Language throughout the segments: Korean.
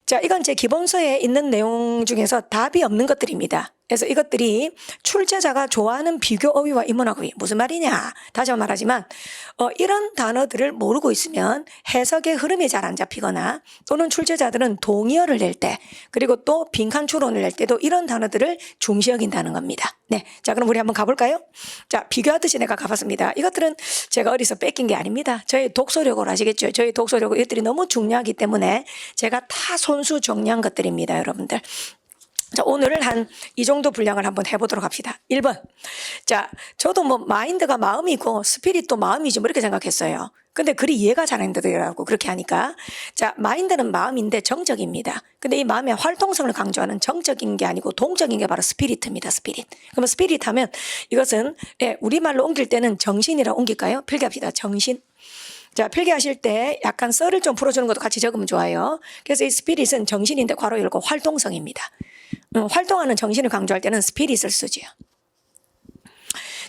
자, 이건 제 기본서에 있는 내용 중에서 답이 없는 것들입니다. 그래서 이것들이 출제자가 좋아하는 비교 어휘와 인문학 어휘. 무슨 말이냐? 다시 한번 말하지만 이런 단어들을 모르고 있으면 해석의 흐름이 잘 안 잡히거나 또는 출제자들은 동의어를 낼 때 그리고 또 빈칸 추론을 낼 때도 이런 단어들을 중시 여긴다는 겁니다. 네, 자 그럼 우리 한번 가볼까요? 자, 비교하듯이 내가 가봤습니다. 이것들은 제가 어디서 뺏긴 게 아닙니다. 저희 독서력으로 아시겠죠? 저희 독서력으로 이것들이 너무 중요하기 때문에 제가 다 손수 정리한 것들입니다, 여러분들. 자, 오늘은 한 이 정도 분량을 한번 해보도록 합시다. 1번. 자, 저도 뭐 마인드가 마음이고 스피릿도 마음이지 뭐 이렇게 생각했어요. 근데 글이 이해가 잘 안 되더라고, 그렇게 하니까. 자, 마인드는 마음인데 정적입니다. 근데 이 마음의 활동성을 강조하는 정적인 게 아니고 동적인 게 바로 스피릿입니다, 스피릿. 그러면 스피릿 하면 이것은 우리말로 옮길 때는 정신이라 옮길까요? 필기합시다, 정신. 자, 필기하실 때 약간 썰을 좀 풀어주는 것도 같이 적으면 좋아요. 그래서 이 스피릿은 정신인데 괄호 열고 활동성입니다. 활동하는 정신을 강조할 때는 스피릿을 쓰죠.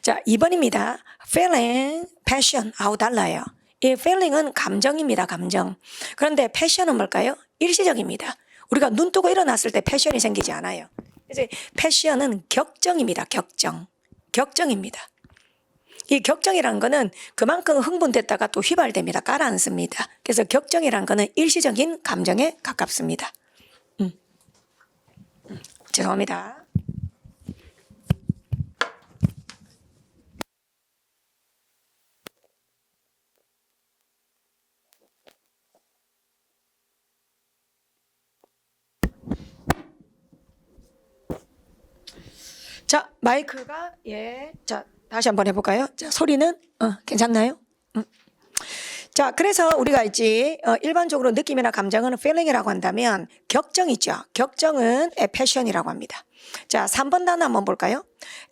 자, 2번입니다. feeling, passion, 아우 달라요. 이 feeling은 감정입니다, 감정. 그런데 passion은 뭘까요? 일시적입니다. 우리가 눈 뜨고 일어났을 때 패션이 생기지 않아요. 그래서 passion은 격정입니다, 격정. 격정입니다. 이 격정이라는 거는 그만큼 흥분됐다가 또 휘발됩니다. 가라앉습니다. 그래서 격정이라는 거는 일시적인 감정에 가깝습니다. 죄송합니다. 자, 마이크가 자, 다시 한번 해볼까요? 자, 소리는 괜찮나요? 자, 그래서 우리가 있지 일반적으로 느낌이나 감정은 feeling이라고 한다면 격정이죠. 격정은 passion이라고 합니다. 자, 3번 단어 한번 볼까요?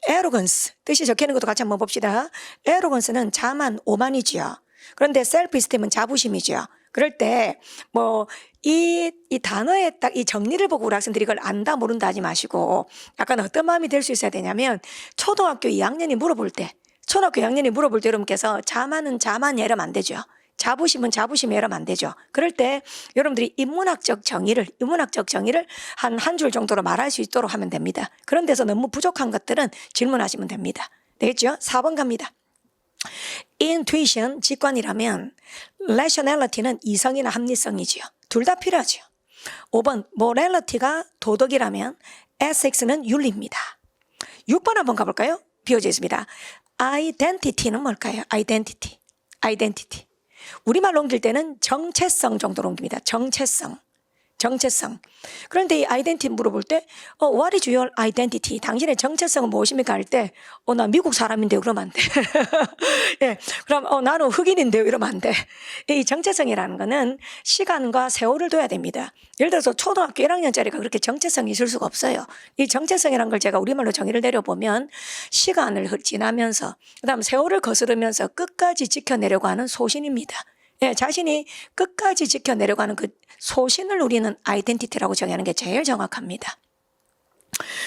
arrogance, 뜻이 적혀있는 것도 같이 한번 봅시다. arrogance는 자만, 오만이지요. 그런데 self-esteem은 자부심이죠. 그럴 때 뭐 이 단어의 딱 이 정리를 보고 우리 학생들이 이걸 안다 모른다 하지 마시고 약간 어떤 마음이 될 수 있어야 되냐면 초등학교 2학년이 물어볼 때 여러분께서 자만은 자만 이러면 안 되죠. 자부심은 자부심 이러면 안 되죠. 그럴 때 여러분들이 인문학적 정의를 한 줄 정도로 말할 수 있도록 하면 됩니다. 그런 데서 너무 부족한 것들은 질문하시면 됩니다. 되겠죠? 4번 갑니다. intuition, 직관이라면 rationality는 이성이나 합리성이지요. 둘 다 필요하죠. 5번 morality가 도덕이라면 ethic는 윤리입니다. 6번 한번 가볼까요? 비워져 있습니다. identity는 뭘까요? identity. 우리말로 옮길 때는 정체성 정도로 옮깁니다. 정체성. 그런데 이 아이덴티티 물어볼 때 what is your identity? 당신의 정체성은 무엇입니까? 할 때 나 미국 사람인데요. 그러면 안 돼. 예, 그럼 나는 흑인인데요. 이러면 안 돼. 이 정체성이라는 거는 시간과 세월을 둬야 됩니다. 예를 들어서 초등학교 1학년짜리가 그렇게 정체성이 있을 수가 없어요. 이 정체성이라는 걸 제가 우리말로 정의를 내려보면 시간을 지나면서 그다음 세월을 거스르면서 끝까지 지켜내려고 하는 소신입니다. 예, 자신이 끝까지 지켜내려고 하는 그 소신을 우리는 아이덴티티라고 정의하는 게 제일 정확합니다.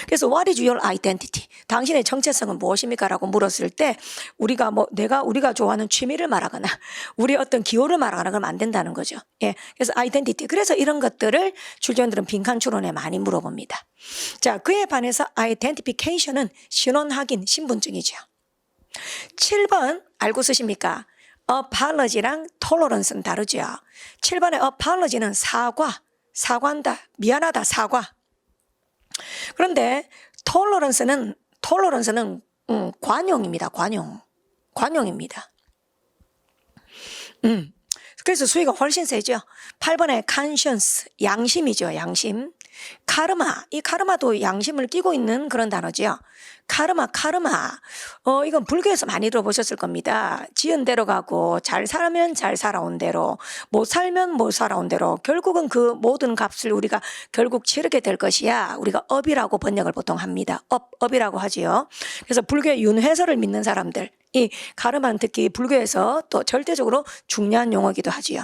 그래서 what is your identity? 당신의 정체성은 무엇입니까? 라고 물었을 때 우리가 우리가 좋아하는 취미를 말하거나 우리 어떤 기호를 말하거나 그러면 안 된다는 거죠. 예, 그래서 identity. 그래서 이런 것들을 출제원들은 빈칸 추론에 많이 물어봅니다. 자, 그에 반해서 identification은 신원 확인, 신분증이죠. 7번 알고 쓰십니까? apology랑 tolerance는 다르죠. 7번의 apology는 사과한다, 미안하다, 사과. 그런데 tolerance는 관용입니다. 관용입니다. 그래서 수위가 훨씬 세죠. 8번의 conscience, 양심이죠. 양심. 카르마, 이 카르마도 양심을 끼고 있는 그런 단어죠. 카르마. 이건 불교에서 많이 들어보셨을 겁니다. 지은 대로 가고 잘 살면 잘 살아온 대로, 못 살면 못 살아온 대로 결국은 그 모든 값을 우리가 결국 치르게 될 것이야. 우리가 업이라고 번역을 보통 합니다. 업이라고 하지요. 그래서 불교의 윤회설을 믿는 사람들, 이 카르마는 특히 불교에서 또 절대적으로 중요한 용어이기도 하지요.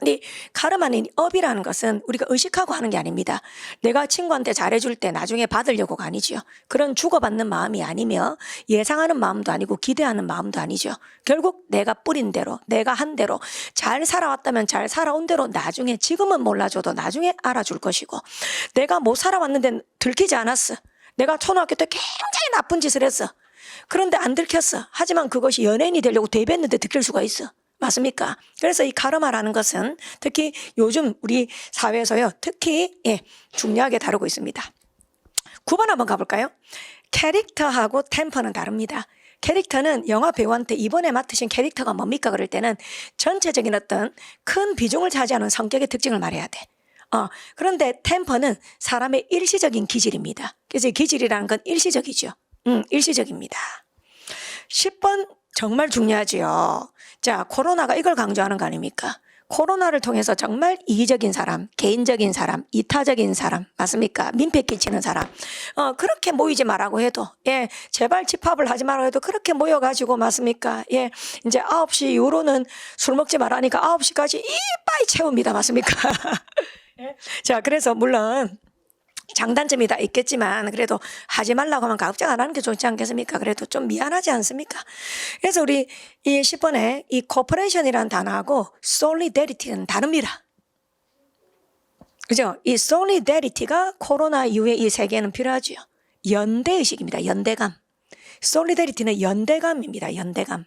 근데 카르마는 업이라는 것은 우리가 의식하고 하는 게 아닙니다. 내가 친구한테 잘해줄 때 나중에 받으려고가 아니죠. 그런 주고받는 마음이 아니며 예상하는 마음도 아니고 기대하는 마음도 아니죠. 결국 내가 뿌린 대로, 내가 한 대로 잘 살아왔다면 잘 살아온 대로 나중에, 지금은 몰라줘도 나중에 알아줄 것이고, 내가 못 살아왔는데 들키지 않았어. 내가 초등학교 때 굉장히 나쁜 짓을 했어. 그런데 안 들켰어. 하지만 그것이 연예인이 되려고 데뷔했는데 들킬 수가 있어. 맞습니까? 그래서 이 카르마라는 것은 특히 요즘 우리 사회에서요, 특히 중요하게 다루고 있습니다. 9번 한번 가볼까요? 캐릭터하고 템퍼는 다릅니다. 캐릭터는 영화 배우한테 이번에 맡으신 캐릭터가 뭡니까? 그럴 때는 전체적인 어떤 큰 비중을 차지하는 성격의 특징을 말해야 돼. 그런데 템퍼는 사람의 일시적인 기질입니다. 그래서 이 기질이라는 건 일시적이죠. 일시적입니다. 10번 정말 중요하지요. 자, 코로나가 이걸 강조하는 거 아닙니까? 코로나를 통해서 정말 이기적인 사람, 개인적인 사람, 이타적인 사람, 맞습니까? 민폐 끼치는 사람. 그렇게 모이지 말라고 해도, 제발 집합을 하지 말라고 해도 그렇게 모여가지고, 맞습니까? 이제 9시 이후로는 술 먹지 말라니까 9시까지 이빠이 채웁니다. 맞습니까? 자, 그래서 물론, 장단점이 다 있겠지만 그래도 하지 말라고 하면 걱정 안 하는 게 좋지 않겠습니까? 그래도 좀 미안하지 않습니까? 그래서 우리 이 10번에 이 코퍼레이션이라는 단어하고 솔리데리티는 다릅니다. 그죠? 이 솔리데리티가 코로나 이후에 이 세계에는 필요하죠. 연대의식입니다. 연대감. 솔리데리티는 연대감입니다. 연대감.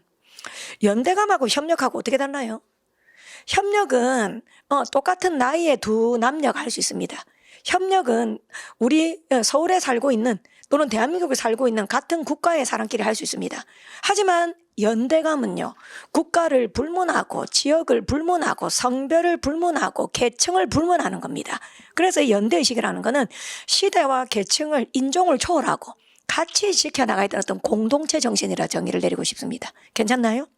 연대감하고 협력하고 어떻게 달라요? 협력은 똑같은 나이의 두 남녀가 할 수 있습니다. 협력은 우리 서울에 살고 있는 또는 대한민국에 살고 있는 같은 국가의 사람끼리 할 수 있습니다. 하지만 연대감은요, 국가를 불문하고 지역을 불문하고 성별을 불문하고 계층을 불문하는 겁니다. 그래서 이 연대의식이라는 거는 시대와 계층을, 인종을 초월하고 같이 지켜나가야 되는 어떤 공동체 정신이라 정의를 내리고 싶습니다. 괜찮나요?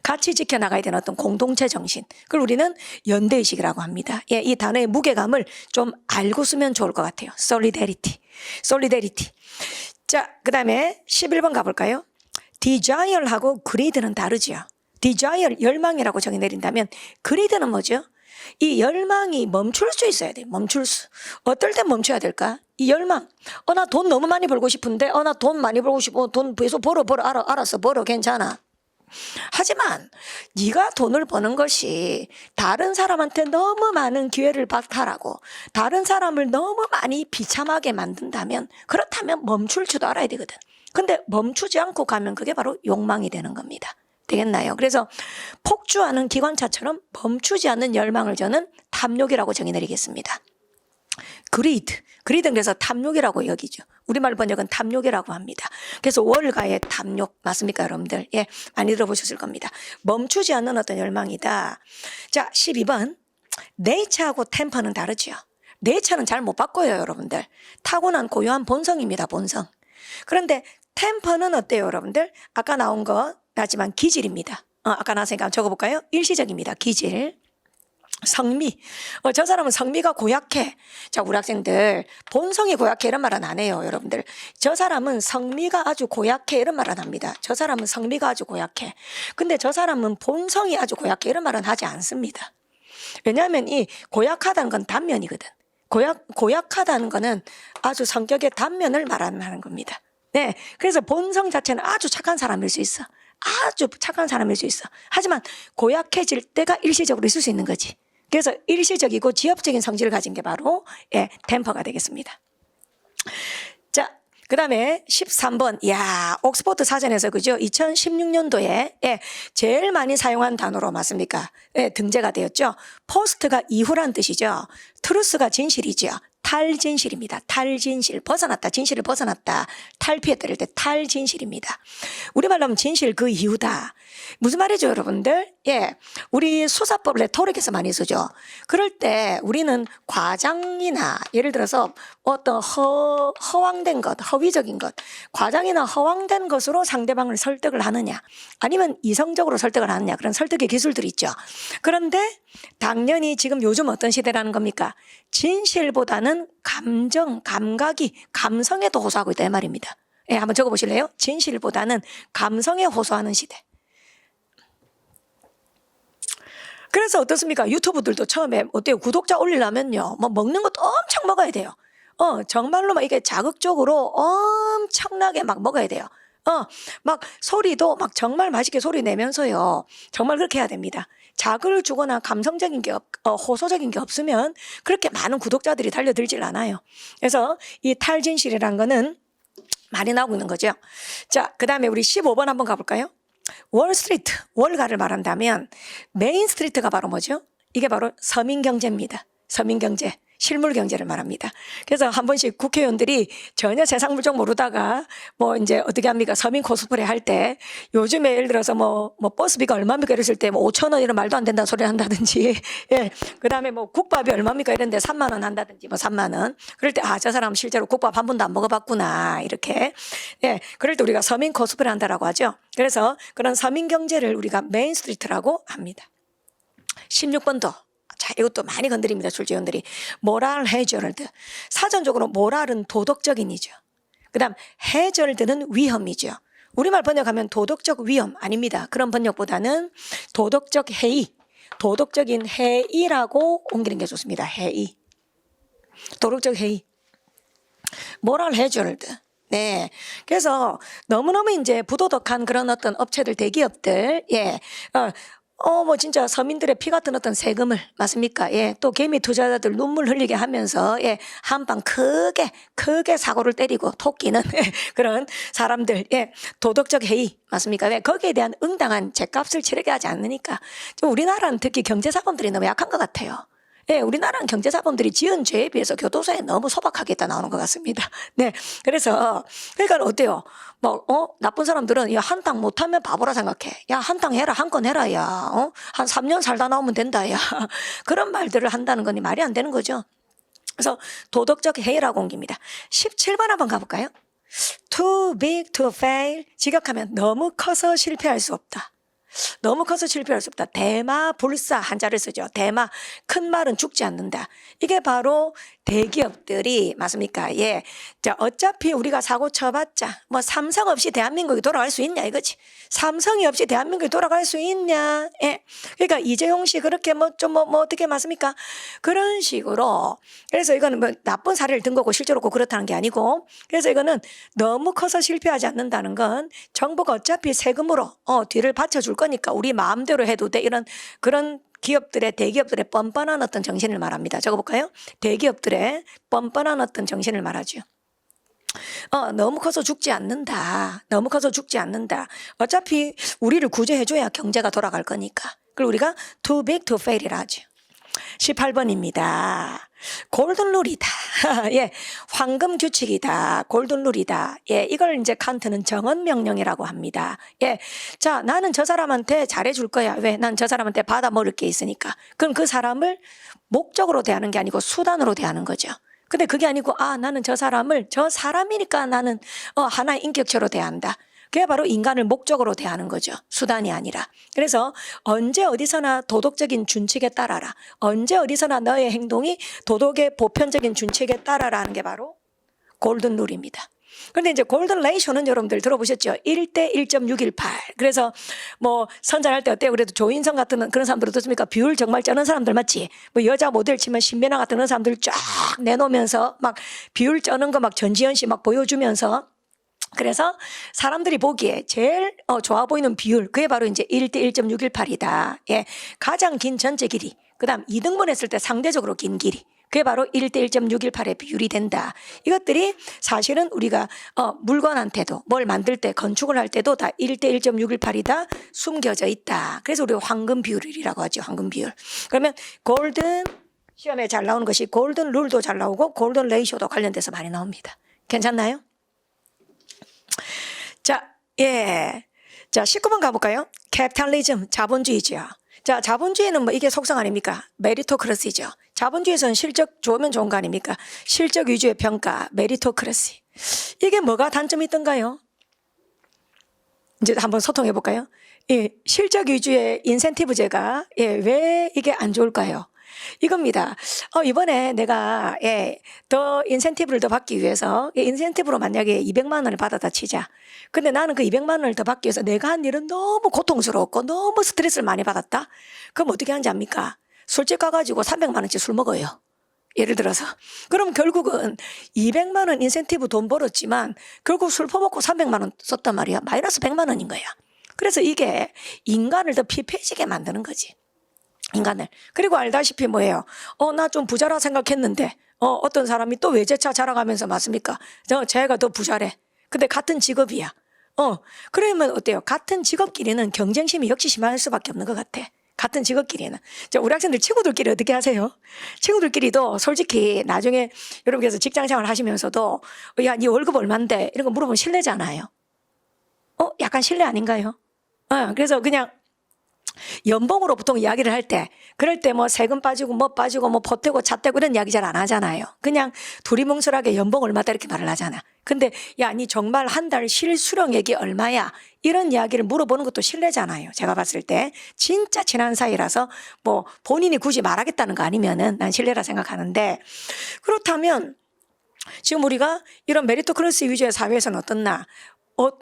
같이 지켜나가야 되는 어떤 공동체 정신, 그걸 우리는 연대의식이라고 합니다. 이 단어의 무게감을 좀 알고 쓰면 좋을 것 같아요. solidarity. 자, 그 다음에 11번 가볼까요? desire하고 greed는 다르죠. desire, 열망이라고 정의 내린다면 greed는 뭐죠? 이 열망이 멈출 수 있어야 돼요. 멈출 수. 어떨 땐 멈춰야 될까? 이 열망. 나 돈 너무 많이 벌고 싶은데, 나 돈 많이 벌고 싶어. 돈 계속 벌어. 알았어. 벌어. 괜찮아. 하지만 네가 돈을 버는 것이 다른 사람한테 너무 많은 기회를 박탈하고 다른 사람을 너무 많이 비참하게 만든다면, 그렇다면 멈출 줄도 알아야 되거든. 근데 멈추지 않고 가면 그게 바로 욕망이 되는 겁니다. 되겠나요? 그래서 폭주하는 기관차처럼 멈추지 않는 열망을 저는 탐욕이라고 정의 내리겠습니다. 그리드는 그래서 탐욕이라고 여기죠. 우리말 번역은 탐욕이라고 합니다. 그래서 월가의 탐욕, 맞습니까, 여러분들? 많이 들어보셨을 겁니다. 멈추지 않는 어떤 열망이다. 자, 12번. 네이처하고 템퍼는 다르죠. 네이처는 잘 못 바꿔요, 여러분들. 타고난 고유한 본성입니다, 본성. 그런데 템퍼는 어때요, 여러분들? 아까 나온 거 나지만 기질입니다. 아까 나왔으니까 적어볼까요? 일시적입니다, 기질. 성미. 저 사람은 성미가 고약해. 자, 우리 학생들, 본성이 고약해 이런 말은 안 해요, 여러분들. 저 사람은 성미가 아주 고약해 이런 말은 합니다. 저 사람은 성미가 아주 고약해. 근데 저 사람은 본성이 아주 고약해 이런 말은 하지 않습니다. 왜냐하면 이 고약하다는 건 단면이거든. 고약하다는 거는 아주 성격의 단면을 말하는 겁니다. 네. 그래서 본성 자체는 아주 착한 사람일 수 있어. 아주 착한 사람일 수 있어. 하지만 고약해질 때가 일시적으로 있을 수 있는 거지. 그래서 일시적이고 지엽적인 성질을 가진 게 바로 템퍼가 되겠습니다. 자, 그 다음에 13번. 옥스퍼드 사전에서 그죠? 2016년도에 제일 많이 사용한 단어로 맞습니까? 등재가 되었죠. 포스트가 이후란 뜻이죠. 트루스가 진실이죠. 탈진실입니다. 탈진실. 벗어났다. 진실을 벗어났다. 탈피했다. 이럴 때 탈진실입니다. 우리말로 하면 진실 그 이유다. 무슨 말이죠, 여러분들? 우리 수사법 레토릭에서 많이 쓰죠. 그럴 때 우리는 과장이나 예를 들어서 어떤 허황된 것, 허위적인 것, 과장이나 허황된 것으로 상대방을 설득을 하느냐, 아니면 이성적으로 설득을 하느냐, 그런 설득의 기술들이 있죠. 그런데 당연히 지금 요즘 어떤 시대라는 겁니까? 진실보다는 감정, 감각이 감성에 더 호소하고 있다 이 말입니다. 한번 적어보실래요? 진실보다는 감성에 호소하는 시대. 그래서 어떻습니까? 유튜브들도 처음에 어때요? 구독자 올리려면요. 뭐 먹는 것도 엄청 먹어야 돼요. 정말로 막 이게 자극적으로 엄청나게 막 먹어야 돼요. 막 소리도 막 정말 맛있게 소리 내면서요. 정말 그렇게 해야 됩니다. 자극을 주거나 감성적인 게 호소적인 게 없으면 그렇게 많은 구독자들이 달려들질 않아요. 그래서 이 탈진실이라는 거는 많이 나오고 있는 거죠. 자, 그 다음에 우리 15번 한번 가볼까요? 월스트리트, 월가를 말한다면 메인 스트리트가 바로 뭐죠? 이게 바로 서민경제입니다. 서민경제, 실물경제를 말합니다. 그래서 한 번씩 국회의원들이 전혀 세상 물정 모르다가 뭐 이제 어떻게 합니까? 서민 코스프레 할 때 요즘에 예를 들어서 뭐 버스비가 얼마입니까? 이랬을 때 뭐 5천 원 이런 말도 안 된다는 소리를 한다든지 예. 그 다음에 뭐 국밥이 얼마입니까? 이랬는데 3만 원 한다든지 뭐 3만 원. 그럴 때 저 사람 실제로 국밥 한 번도 안 먹어봤구나. 이렇게. 예. 그럴 때 우리가 서민 코스프레 한다라고 하죠. 그래서 그런 서민 경제를 우리가 메인 스트리트라고 합니다. 16번도. 자, 이것도 많이 건드립니다. 출제위원들이. 모랄 해저럴드. 사전적으로 모랄은 도덕적인이죠. 그 다음 해저럴드는 위험이죠. 우리말 번역하면 도덕적 위험 아닙니다. 그런 번역보다는 도덕적 해이, 도덕적인 해이라고 옮기는 게 좋습니다. 해이. 도덕적 해이. 모랄 해저럴드. 네. 그래서 너무너무 이제 부도덕한 그런 어떤 업체들, 대기업들, 예. 뭐 진짜 서민들의 피 같은 어떤 세금을, 맞습니까? 예. 또 개미 투자자들 눈물 흘리게 하면서, 예. 한방 크게 사고를 때리고 토끼는 그런 사람들, 예. 도덕적 해이, 맞습니까? 왜? 거기에 대한 응당한 죗값을 치르게 하지 않으니까. 좀 우리나라는 특히 경제사범들이 너무 약한 것 같아요. 예, 우리나라는 경제사범들이 지은 죄에 비해서 교도소에 너무 소박하게 있다 나오는 것 같습니다. 네. 그래서, 그러니까 어때요? 나쁜 사람들은, 야, 한탕 못하면 바보라 생각해. 야, 한탕 해라, 한 건 해라, 야. 한 3년 살다 나오면 된다, 야. 그런 말들을 한다는 거니 말이 안 되는 거죠. 그래서 도덕적 해이라고 옮깁니다. 17번 한번 가볼까요? Too big to fail. 직역하면 너무 커서 실패할 수 없다. 너무 커서 실패할 수 없다. 대마불사 한자를 쓰죠. 대마, 큰 말은 죽지 않는다. 이게 바로 대기업들이, 맞습니까? 예. 자, 어차피 우리가 사고 쳐봤자, 뭐 삼성 없이 대한민국이 돌아갈 수 있냐 이거지. 삼성이 없이 대한민국이 돌아갈 수 있냐. 예. 그러니까 이재용 씨 그렇게 어떻게 맞습니까? 그런 식으로. 그래서 이거는 뭐 나쁜 사례를 든 거고 실제로 그렇다는 게 아니고. 그래서 이거는 너무 커서 실패하지 않는다는 건 정부가 어차피 세금으로 뒤를 받쳐줄 거니까 우리 마음대로 해도 돼. 이런 그런 대기업들의 뻔뻔한 어떤 정신을 말합니다. 적어볼까요? 대기업들의 뻔뻔한 어떤 정신을 말하죠. 너무 커서 죽지 않는다. 너무 커서 죽지 않는다. 어차피 우리를 구제해줘야 경제가 돌아갈 거니까. 그리고 우리가 too big to fail이라 하죠. 18번입니다. 골든룰이다. 예, 황금 규칙이다. 골든룰이다. 예, 이걸 이제 칸트는 정언명령이라고 합니다. 예, 자, 나는 저 사람한테 잘해줄 거야. 왜? 난 저 사람한테 받아 먹을 게 있으니까. 그럼 그 사람을 목적으로 대하는 게 아니고 수단으로 대하는 거죠. 근데 그게 아니고, 나는 저 사람이니까 나는 하나의 인격체로 대한다. 그게 바로 인간을 목적으로 대하는 거죠. 수단이 아니라. 그래서 언제 어디서나 도덕적인 준칙에 따라라. 언제 어디서나 너의 행동이 도덕의 보편적인 준칙에 따라라는 게 바로 골든 룰입니다. 그런데 이제 골든 레이쇼는 여러분들 들어보셨죠? 1대 1.618. 그래서 뭐 선전할 때 어때요? 그래도 조인성 같은 그런 사람들 어떻습니까? 비율 정말 쩌는 사람들 맞지? 뭐 여자 모델 치면 신민아 같은 그런 사람들 쫙 내놓으면서 막 비율 쩌는 거 막 전지현 씨 막 보여주면서 그래서 사람들이 보기에 제일 좋아 보이는 비율, 그게 바로 이제 1대 1.618이다. 예. 가장 긴 전체 길이, 그 다음 2등분 했을 때 상대적으로 긴 길이, 그게 바로 1대 1.618의 비율이 된다. 이것들이 사실은 우리가 물건한테도 뭘 만들 때 건축을 할 때도 다 1대 1.618이다 숨겨져 있다. 그래서 우리가 황금 비율이라고 하죠. 황금 비율. 그러면 골든, 시험에 잘 나오는 것이 골든 룰도 잘 나오고 골든 레이쇼도 관련돼서 많이 나옵니다. 괜찮나요? 자, 예. 자, 19번 가볼까요? 캐피탈리즘, 자본주의죠. 자, 자본주의는 뭐 이게 속성 아닙니까? 메리토크러시죠. 자본주의에서는 실적 좋으면 좋은 거 아닙니까? 실적 위주의 평가, 메리토크러시. 이게 뭐가 단점이 있던가요? 이제 한번 소통해 볼까요? 예, 실적 위주의 인센티브제가 왜 이게 안 좋을까요? 이겁니다. 이번에 내가 더 인센티브를 더 받기 위해서 인센티브로 만약에 200만 원을 받았다 치자. 근데 나는 그 200만 원을 더 받기 위해서 내가 한 일은 너무 고통스러웠고 너무 스트레스를 많이 받았다. 그럼 어떻게 하는지 압니까? 술집 가가지고 300만 원치 술 먹어요. 예를 들어서. 그럼 결국은 200만 원 인센티브 돈 벌었지만 결국 술 퍼먹고 300만 원 썼단 말이야. 마이너스 100만 원인 거야. 그래서 이게 인간을 더 피폐해지게 만드는 거지. 인간을. 그리고 알다시피 뭐예요? 나 좀 부자라 생각했는데 어떤 사람이 또 외제차 자랑하면서 맞습니까? 제가 더 부자래. 근데 같은 직업이야. 그러면 어때요? 같은 직업끼리는 경쟁심이 역시 심할 수밖에 없는 것 같아. 같은 직업끼리는. 우리 학생들 친구들끼리 어떻게 하세요? 친구들끼리도 솔직히 나중에 여러분께서 직장생활 하시면서도 야, 네 월급 얼만데? 이런 거 물어보면 실례잖아요. 약간 실례 아닌가요? 그래서 그냥 연봉으로 보통 이야기를 할 때, 그럴 때 뭐 세금 빠지고 뭐 빠지고 뭐 보태고 잣대고 이런 이야기 잘 안 하잖아요. 그냥 두리뭉술하게 연봉 얼마다 이렇게 말을 하잖아. 근데 야, 니 정말 한 달 실수령액이 얼마야? 이런 이야기를 물어보는 것도 실례잖아요. 제가 봤을 때 진짜 친한 사이라서 뭐 본인이 굳이 말하겠다는 거 아니면은 난 실례라 생각하는데, 그렇다면 지금 우리가 이런 메리토크라시 위주의 사회에서는 어떻나?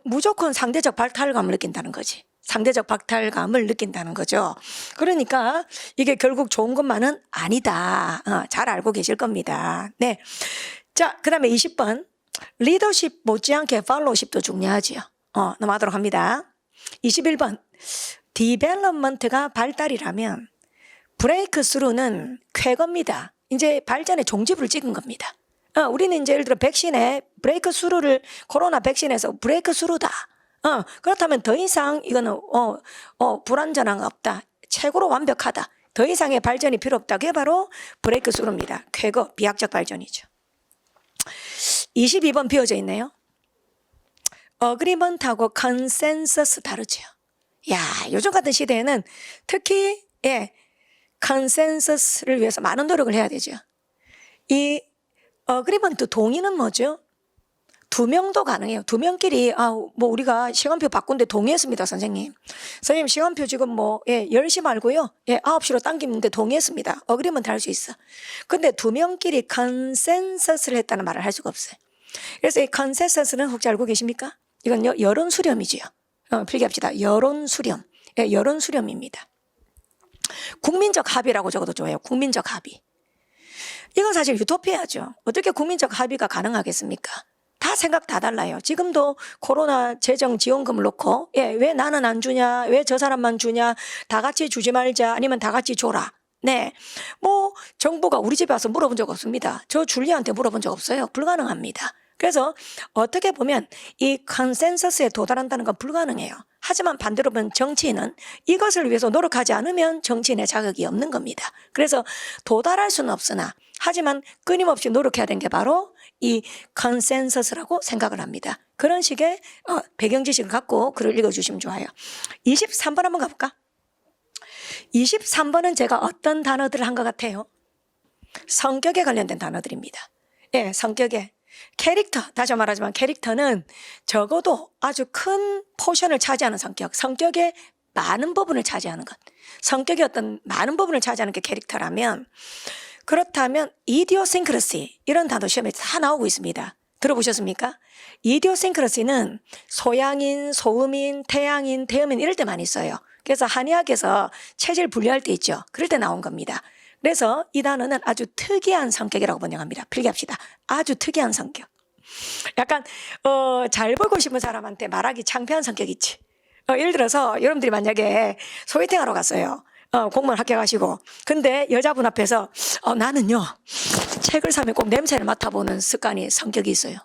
무조건 상대적 박탈감을 느낀다는 거지. 상대적 박탈감을 느낀다는 거죠. 그러니까 이게 결국 좋은 것만은 아니다. 잘 알고 계실 겁니다. 네. 자, 그 다음에 20번. 리더십 못지않게 팔로우십도 중요하지요. 넘어가도록 합니다. 21번. 디벨롭먼트가 발달이라면 브레이크 스루는 쾌거입니다. 이제 발전의 종지부를 찍은 겁니다. 우리는 이제 예를 들어 백신에 브레이크 스루를, 코로나 백신에서 브레이크 스루다. 그렇다면 더 이상 이거는 불완전한 거 없다. 최고로 완벽하다. 더 이상의 발전이 필요 없다. 그게 바로 브레이크 스루입니다. 쾌거, 비약적 발전이죠. 22번 비워져 있네요. 어그리먼트하고 컨센서스 다르죠. 야, 요즘 같은 시대에는 특히 컨센서스를 위해서 많은 노력을 해야 되죠. 이 어그리먼트 동의는 뭐죠? 2명도 가능해요. 2명끼리 뭐 우리가 시간표 바꾼데 동의했습니다, 선생님. 선생님 시간표 지금 10시 말고요. 9시로 당기는데 동의했습니다. 어그리먼트 할 수 있어. 근데 2명끼리 컨센서스를 했다는 말을 할 수가 없어요. 그래서 이 컨센서스는 혹시 알고 계십니까? 이건요, 여론 수렴이지요. 필기합시다. 여론 수렴. 여론 수렴입니다. 국민적 합의라고 적어도 좋아요. 국민적 합의. 이건 사실 유토피아죠. 어떻게 국민적 합의가 가능하겠습니까? 다 생각 다 달라요. 지금도 코로나 재정 지원금을 놓고 왜 나는 안 주냐, 왜 저 사람만 주냐, 다 같이 주지 말자, 아니면 다 같이 줘라. 네, 뭐 정부가 우리 집에 와서 물어본 적 없습니다. 저 줄리한테 물어본 적 없어요. 불가능합니다. 그래서 어떻게 보면 이 컨센서스에 도달한다는 건 불가능해요. 하지만 반대로 보면 정치인은 이것을 위해서 노력하지 않으면 정치인의 자격이 없는 겁니다. 그래서 도달할 수는 없으나 하지만 끊임없이 노력해야 되는 게 바로 이 컨센서스라고 생각을 합니다. 그런 식의 배경 지식을 갖고 글을 읽어주시면 좋아요. 23번 한번 가볼까? 23번은 제가 어떤 단어들을 한 것 같아요? 성격에 관련된 단어들입니다. 성격에. 캐릭터, 다시 말하지만 캐릭터는 적어도 아주 큰 포션을 차지하는 성격, 성격의 많은 부분을 차지하는 것, 성격의 어떤 많은 부분을 차지하는 게 캐릭터라면, 그렇다면 이디오싱크러시, 이런 단어 시험에 다 나오고 있습니다. 들어보셨습니까? 이디오싱크러시는 소양인, 소음인, 태양인, 태음인 이럴 때 많이 써요. 그래서 한의학에서 체질 분류할 때 있죠. 그럴 때 나온 겁니다. 그래서 이 단어는 아주 특이한 성격이라고 번역합니다. 필기합시다. 아주 특이한 성격. 약간 잘 보고 싶은 사람한테 말하기 창피한 성격 있지. 예를 들어서 여러분들이 만약에 소개팅하러 갔어요. 공무원 합격하시고. 근데 여자분 앞에서 나는요 책을 사면 꼭 냄새를 맡아보는 습관이, 성격이 있어요.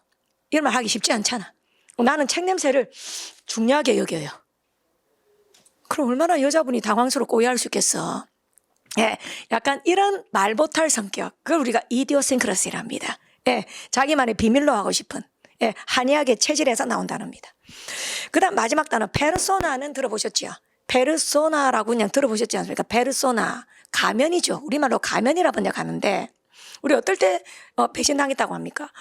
이런 말 하기 쉽지 않잖아. 나는 책 냄새를 중요하게 여겨요. 그럼 얼마나 여자분이 당황스럽고 오해할 수 있겠어. 약간 이런 말 못할 성격, 그걸 우리가 이디오싱크러시랍니다. 자기만의 비밀로 하고 싶은 한의학의 체질에서 나온 단어입니다. 그 다음 마지막 단어 페르소나는 들어보셨죠? 페르소나라고 그냥 들어보셨지 않습니까? 페르소나, 가면이죠. 우리말로 가면이라 번역하는데 우리 어떨 때 배신당했다고 합니까?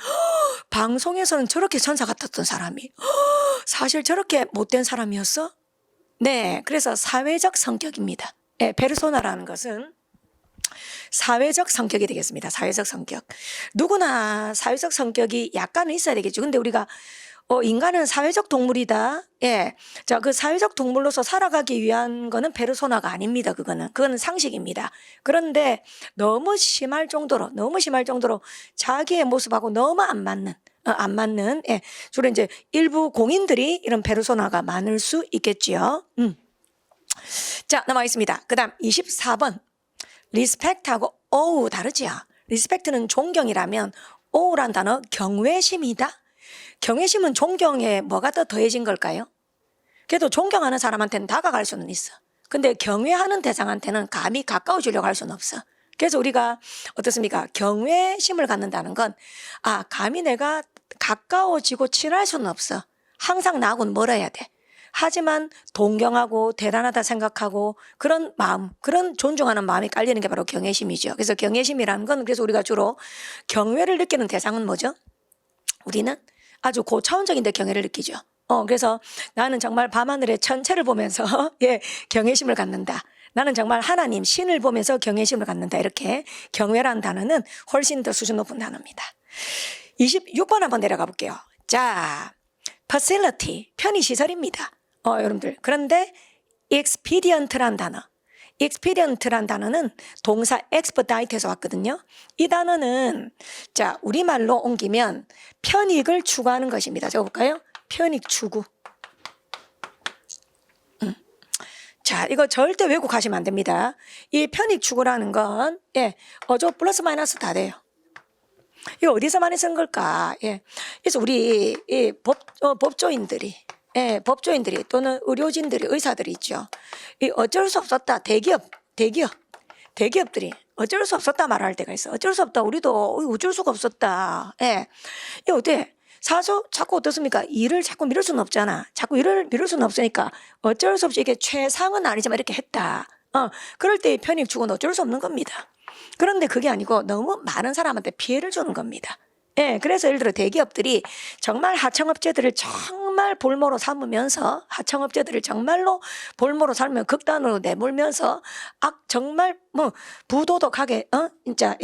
방송에서는 저렇게 천사 같았던 사람이 사실 저렇게 못된 사람이었어? 네, 그래서 사회적 성격입니다. 페르소나라는 것은 사회적 성격이 되겠습니다. 사회적 성격. 누구나 사회적 성격이 약간은 있어야 되겠죠. 근데 우리가 인간은 사회적 동물이다. 예. 자, 그 사회적 동물로서 살아가기 위한 거는 페르소나가 아닙니다. 그거는 상식입니다. 그런데 너무 심할 정도로 자기의 모습하고 너무 안 맞는, 예. 주로 이제 일부 공인들이 이런 페르소나가 많을 수 있겠지요. 자, 넘어가겠습니다. 그 다음 24번. 리스펙트하고 오우 다르지요. 리스펙트는 존경이라면 오우란 단어 경외심이다. 경외심은 존경에 뭐가 더 더해진 걸까요? 그래도 존경하는 사람한테는 다가갈 수는 있어. 근데 경외하는 대상한테는 감히 가까워지려고 할 수는 없어. 그래서 우리가 어떻습니까? 경외심을 갖는다는 건 감히 내가 가까워지고 친할 수는 없어. 항상 나하고는 멀어야 돼. 하지만 동경하고 대단하다 생각하고 그런 마음, 그런 존중하는 마음이 깔리는 게 바로 경외심이죠. 그래서 경외심이라는 건 그래서 우리가 주로 경외를 느끼는 대상은 뭐죠? 우리는 아주 고차원적인 데 경외를 느끼죠. 그래서 나는 정말 밤하늘의 천체를 보면서 경외심을 갖는다. 나는 정말 하나님, 신을 보면서 경외심을 갖는다. 이렇게 경외라는 단어는 훨씬 더 수준 높은 단어입니다. 26번 한번 내려가 볼게요. 자, facility, 편의시설입니다. 여러분들. 그런데 expedient란 단어는 동사 expedite에서 왔거든요. 이 단어는 자, 우리말로 옮기면 편익을 추구하는 것입니다. 적어볼까요? 편익 추구. 자, 이거 절대 왜곡하시면 안 됩니다. 이 편익 추구라는 건 저 플러스 마이너스 다 돼요. 이거 어디서 많이 쓴 걸까? 그래서 우리 법조인들이 또는 의료진들이, 의사들이 있죠. 이 어쩔 수 없었다. 대기업들이 어쩔 수 없었다 말할 때가 있어. 어쩔 수 없다. 우리도 어쩔 수가 없었다. 이거 어때? 자꾸 어떻습니까? 일을 자꾸 미룰 수는 없잖아. 자꾸 일을 미룰 수는 없으니까 어쩔 수 없이 이게 최상은 아니지만 이렇게 했다. 그럴 때 편익 추구는 어쩔 수 없는 겁니다. 그런데 그게 아니고 너무 많은 사람한테 피해를 주는 겁니다. 그래서 예를 들어 대기업들이 정말 하청업체들을 정말 볼모로 삼으면서 극단으로 내몰면서 정말 부도덕하게 진짜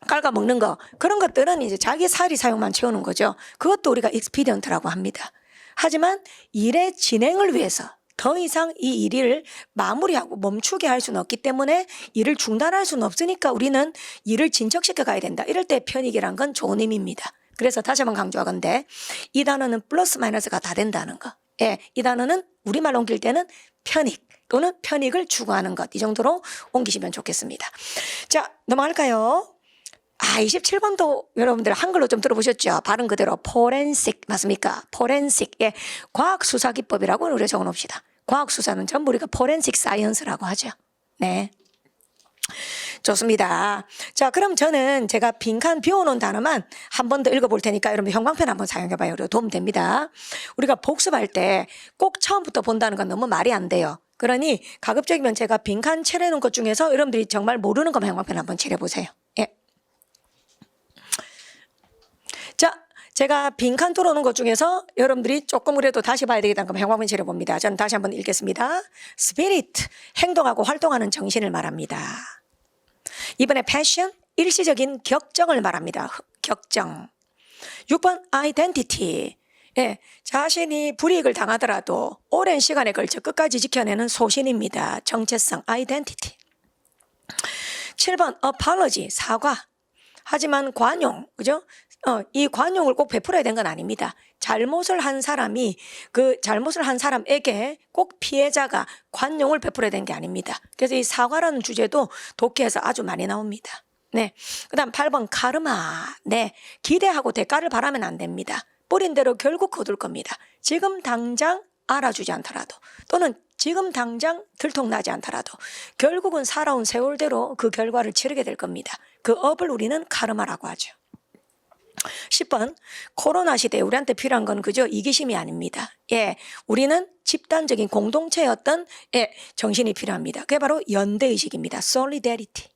갉아먹는 거, 그런 것들은 이제 자기 사리 사용만 채우는 거죠. 그것도 우리가 expedient라고 합니다. 하지만 일의 진행을 위해서 더 이상 이 일을 마무리하고 멈추게 할 수는 없기 때문에 일을 중단할 수는 없으니까 우리는 일을 진척시켜 가야 된다. 이럴 때 편익이란 건 좋은 의미입니다. 그래서 다시 한번 강조하건대 이 단어는 플러스 마이너스가 다 된다는 거. 이 단어는 우리말로 옮길 때는 편익 또는 편익을 추구하는 것, 이 정도로 옮기시면 좋겠습니다. 자, 넘어갈까요? 27번도 여러분들 한글로 좀 들어보셨죠? 발음 그대로 포렌식 맞습니까? 포렌식. 과학수사기법이라고 우리가 적어놓읍시다. 과학수사는 전부 우리가 포렌식 사이언스라고 하죠. 네. 좋습니다. 자, 그럼 저는 제가 빈칸 비워놓은 단어만 한 번 더 읽어볼 테니까 여러분 형광펜 한번 사용해봐요. 도움 됩니다. 우리가 복습할 때 꼭 처음부터 본다는 건 너무 말이 안 돼요. 그러니 가급적이면 제가 빈칸 칠해놓은 것 중에서 여러분들이 정말 모르는 것만 형광펜 한번 칠해보세요. 자, 제가 빈칸 뚫어놓은 것 중에서 여러분들이 조금 그래도 다시 봐야 되겠다는 거 형광펜 칠해봅니다. 저는 다시 한번 읽겠습니다. Spirit, 행동하고 활동하는 정신을 말합니다. 이번에 passion, 일시적인 격정을 말합니다. 격정. 6번 identity, 자신이 불이익을 당하더라도 오랜 시간에 걸쳐 끝까지 지켜내는 소신입니다. 정체성, identity. 7번 apology, 사과. 하지만 관용, 그죠? 이 관용을 꼭 베풀어야 되는 건 아닙니다. 잘못을 한 사람이 그 잘못을 한 사람에게 꼭 피해자가 관용을 베풀어야 되는 게 아닙니다. 그래서 이 사과라는 주제도 독해에서 아주 많이 나옵니다. 네. 그다음 8번 카르마. 네. 기대하고 대가를 바라면 안 됩니다. 뿌린 대로 결국 거둘 겁니다. 지금 당장 알아주지 않더라도 또는 지금 당장 들통나지 않더라도 결국은 살아온 세월대로 그 결과를 치르게 될 겁니다. 그 업을 우리는 카르마라고 하죠. 10번 코로나 시대에 우리한테 필요한 건 그저 이기심이 아닙니다. 우리는 집단적인 공동체의 어떤 정신이 필요합니다. 그게 바로 연대의식입니다. solidarity.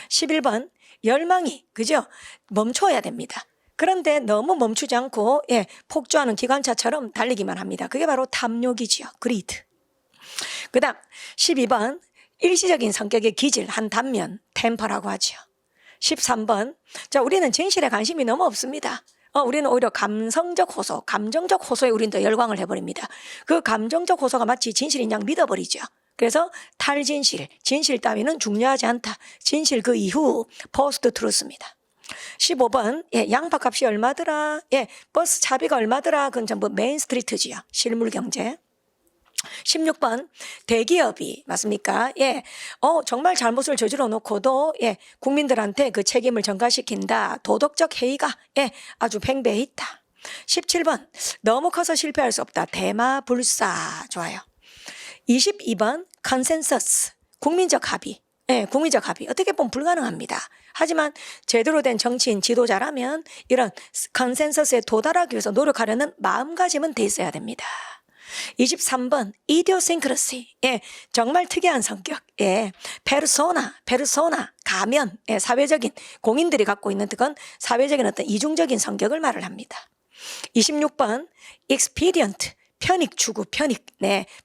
11번 열망이 그죠? 멈춰야 됩니다. 그런데 너무 멈추지 않고 폭주하는 기관차처럼 달리기만 합니다. 그게 바로 탐욕이지요. greed. 그 다음 12번 일시적인 성격의 기질, 한 단면, 템퍼라고 하죠. 13번. 자, 우리는 진실에 관심이 너무 없습니다. 우리는 오히려 감성적 호소, 감정적 호소에 우리는 더 열광을 해버립니다. 그 감정적 호소가 마치 진실인 양 믿어버리죠. 그래서 탈진실, 진실 따위는 중요하지 않다. 진실 그 이후 포스트 트루스입니다. 15번. 양파값이 얼마더라? 버스 차비가 얼마더라? 그건 전부 메인스트리트지요. 실물경제. 16번. 대기업이 맞습니까? 정말 잘못을 저질러 놓고도 국민들한테 그 책임을 전가시킨다. 도덕적 해이가 아주 팽배해 있다. 17번. 너무 커서 실패할 수 없다. 대마불사. 좋아요. 22번. 컨센서스. 국민적 합의. 국민적 합의. 어떻게 보면 불가능합니다. 하지만 제대로 된 정치인 지도자라면 이런 컨센서스에 도달하기 위해서 노력하려는 마음가짐은 돼 있어야 됩니다. 23번. 이디오싱크러시. 정말 특이한 성격. 페르소나, 가면. 사회적인 공인들이 갖고 있는 그건 사회적인 어떤 이중적인 성격을 말을 합니다. 26번. expedient. 편익 추구, 편익.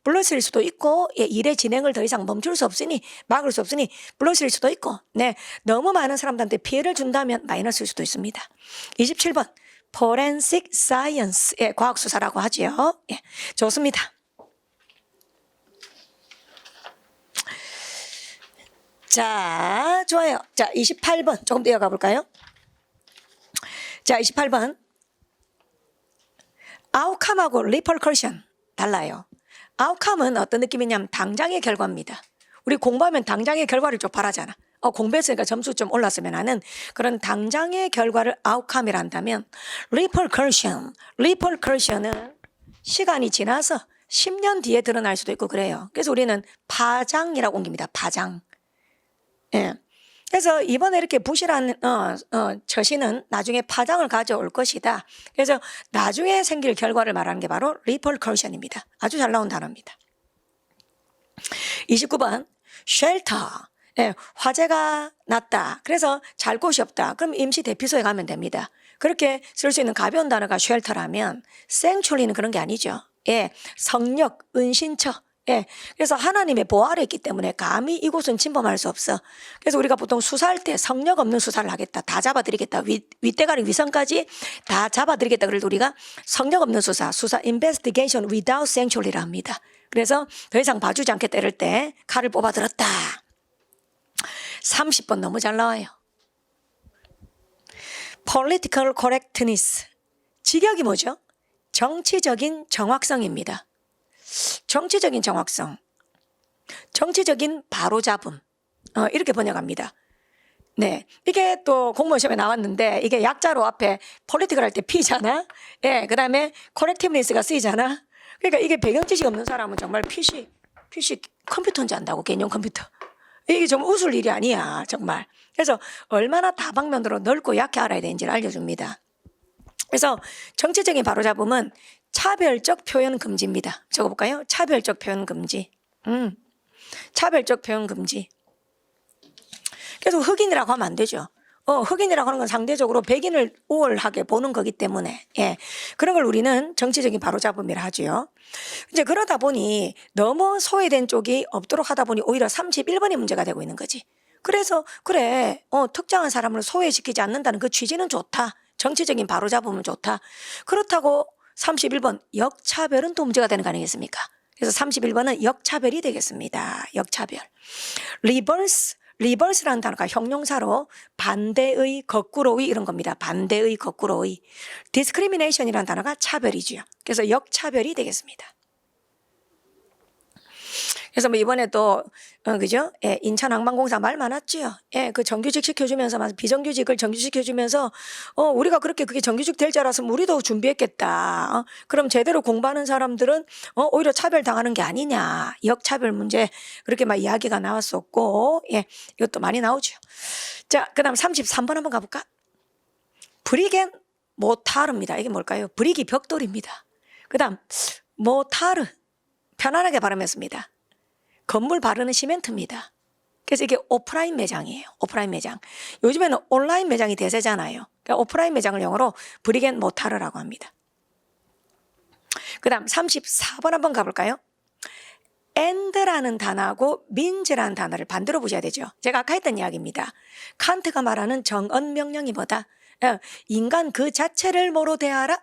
불러쓸 수도 있고, 일의 진행을 더 이상 멈출 수 없으니, 막을 수 없으니, 불러쓸 수도 있고, 너무 많은 사람들한테 피해를 준다면 마이너스일 수도 있습니다. 27번. forensic science. 과학수사라고 하지요. 좋습니다. 자, 좋아요. 자, 28번. 조금 더 이어가 볼까요? 자, 28번. 아웃컴하고 리퍼커션 달라요. 아웃컴은 어떤 느낌이냐면 당장의 결과입니다. 우리 공부하면 당장의 결과를 좀 바라잖아. 공부했으니까 점수 좀 올랐으면 하는 그런 당장의 결과를 아웃컴이라 한다면 리퍼커션은 시간이 지나서 10년 뒤에 드러날 수도 있고 그래요. 그래서 우리는 파장이라고 옮깁니다. 파장. 그래서 이번에 이렇게 부실한 처신은 나중에 파장을 가져올 것이다. 그래서 나중에 생길 결과를 말하는 게 바로 리퍼커션입니다. 아주 잘 나온 단어입니다. 29번 쉘터. 화재가 났다. 그래서 잘 곳이 없다. 그럼 임시 대피소에 가면 됩니다. 그렇게 쓸 수 있는 가벼운 단어가 쉘터라면 생츄리는 그런 게 아니죠. 성역, 은신처. 그래서 하나님의 보호 아래 있기 때문에 감히 이곳은 침범할 수 없어. 그래서 우리가 보통 수사할 때 성역 없는 수사를 하겠다. 다 잡아드리겠다. 윗대가리 위선까지 다 잡아드리겠다. 그래도 우리가 성역 없는 수사 investigation without sanctuary라 합니다. 그래서 더 이상 봐주지 않겠다 이럴 때 칼을 뽑아들었다. 30번 너무 잘 나와요. political correctness. 직역이 뭐죠? 정치적인 정확성입니다. 정치적인 정확성, 정치적인 바로잡음, 이렇게 번역합니다. 이게 또 공무원 시험에 나왔는데 이게 약자로 앞에 political 할 때 P잖아. 그 다음에 correctiveness가 쓰이잖아. 그러니까 이게 배경 지식 없는 사람은 정말 PC 컴퓨터인지 안다고, 개념 컴퓨터. 이게 좀 웃을 일이 아니야, 정말. 그래서 얼마나 다방면으로 넓고 약게 알아야 되는지를 알려줍니다. 그래서 정치적인 바로잡음은 차별적 표현 금지입니다. 적어볼까요? 차별적 표현 금지. 차별적 표현 금지. 그래서 흑인이라고 하면 안 되죠. 흑인이라고 하는 건 상대적으로 백인을 우월하게 보는 거기 때문에, 그런 걸 우리는 정치적인 바로잡음이라 하지요. 이제 그러다 보니 너무 소외된 쪽이 없도록 하다 보니 오히려 31번이 문제가 되고 있는 거지. 그래서, 그래, 특정한 사람을 소외시키지 않는다는 그 취지는 좋다. 정치적인 바로잡음은 좋다. 그렇다고 31번 역차별은 또 문제가 되는 거 아니겠습니까? 그래서 31번은 역차별이 되겠습니다. 역차별. 리버스라는 단어가 형용사로 반대의, 거꾸로의 이런 겁니다. 반대의, 거꾸로의. discrimination이라는 단어가 차별이죠. 그래서 역차별이 되겠습니다. 그래서 뭐 이번에도 그죠? 인천항만공사 말 많았지요. 그 정규직 시켜주면서 비정규직을 정규직시켜주면서 우리가 그렇게 그게 정규직 될 줄 알았으면 우리도 준비했겠다. 그럼 제대로 공부하는 사람들은 오히려 차별 당하는 게 아니냐. 역차별 문제 그렇게 막 이야기가 나왔었고, 이것도 많이 나오죠. 자, 그다음 33번 한번 가볼까? 브리겐 모타르입니다. 이게 뭘까요? 브릭이 벽돌입니다. 그다음 모타르 편안하게 발음했습니다. 건물 바르는 시멘트입니다. 그래서 이게 오프라인 매장이에요. 오프라인 매장. 요즘에는 온라인 매장이 대세잖아요. 그러니까 오프라인 매장을 영어로 브릭앤 모타르라고 합니다. 그 다음 34번 한번 가볼까요? and라는 단어하고 means라는 단어를 반대로 보셔야 되죠. 제가 아까 했던 이야기입니다. 칸트가 말하는 정언 명령이 뭐다? 인간 그 자체를 뭐로 대하라?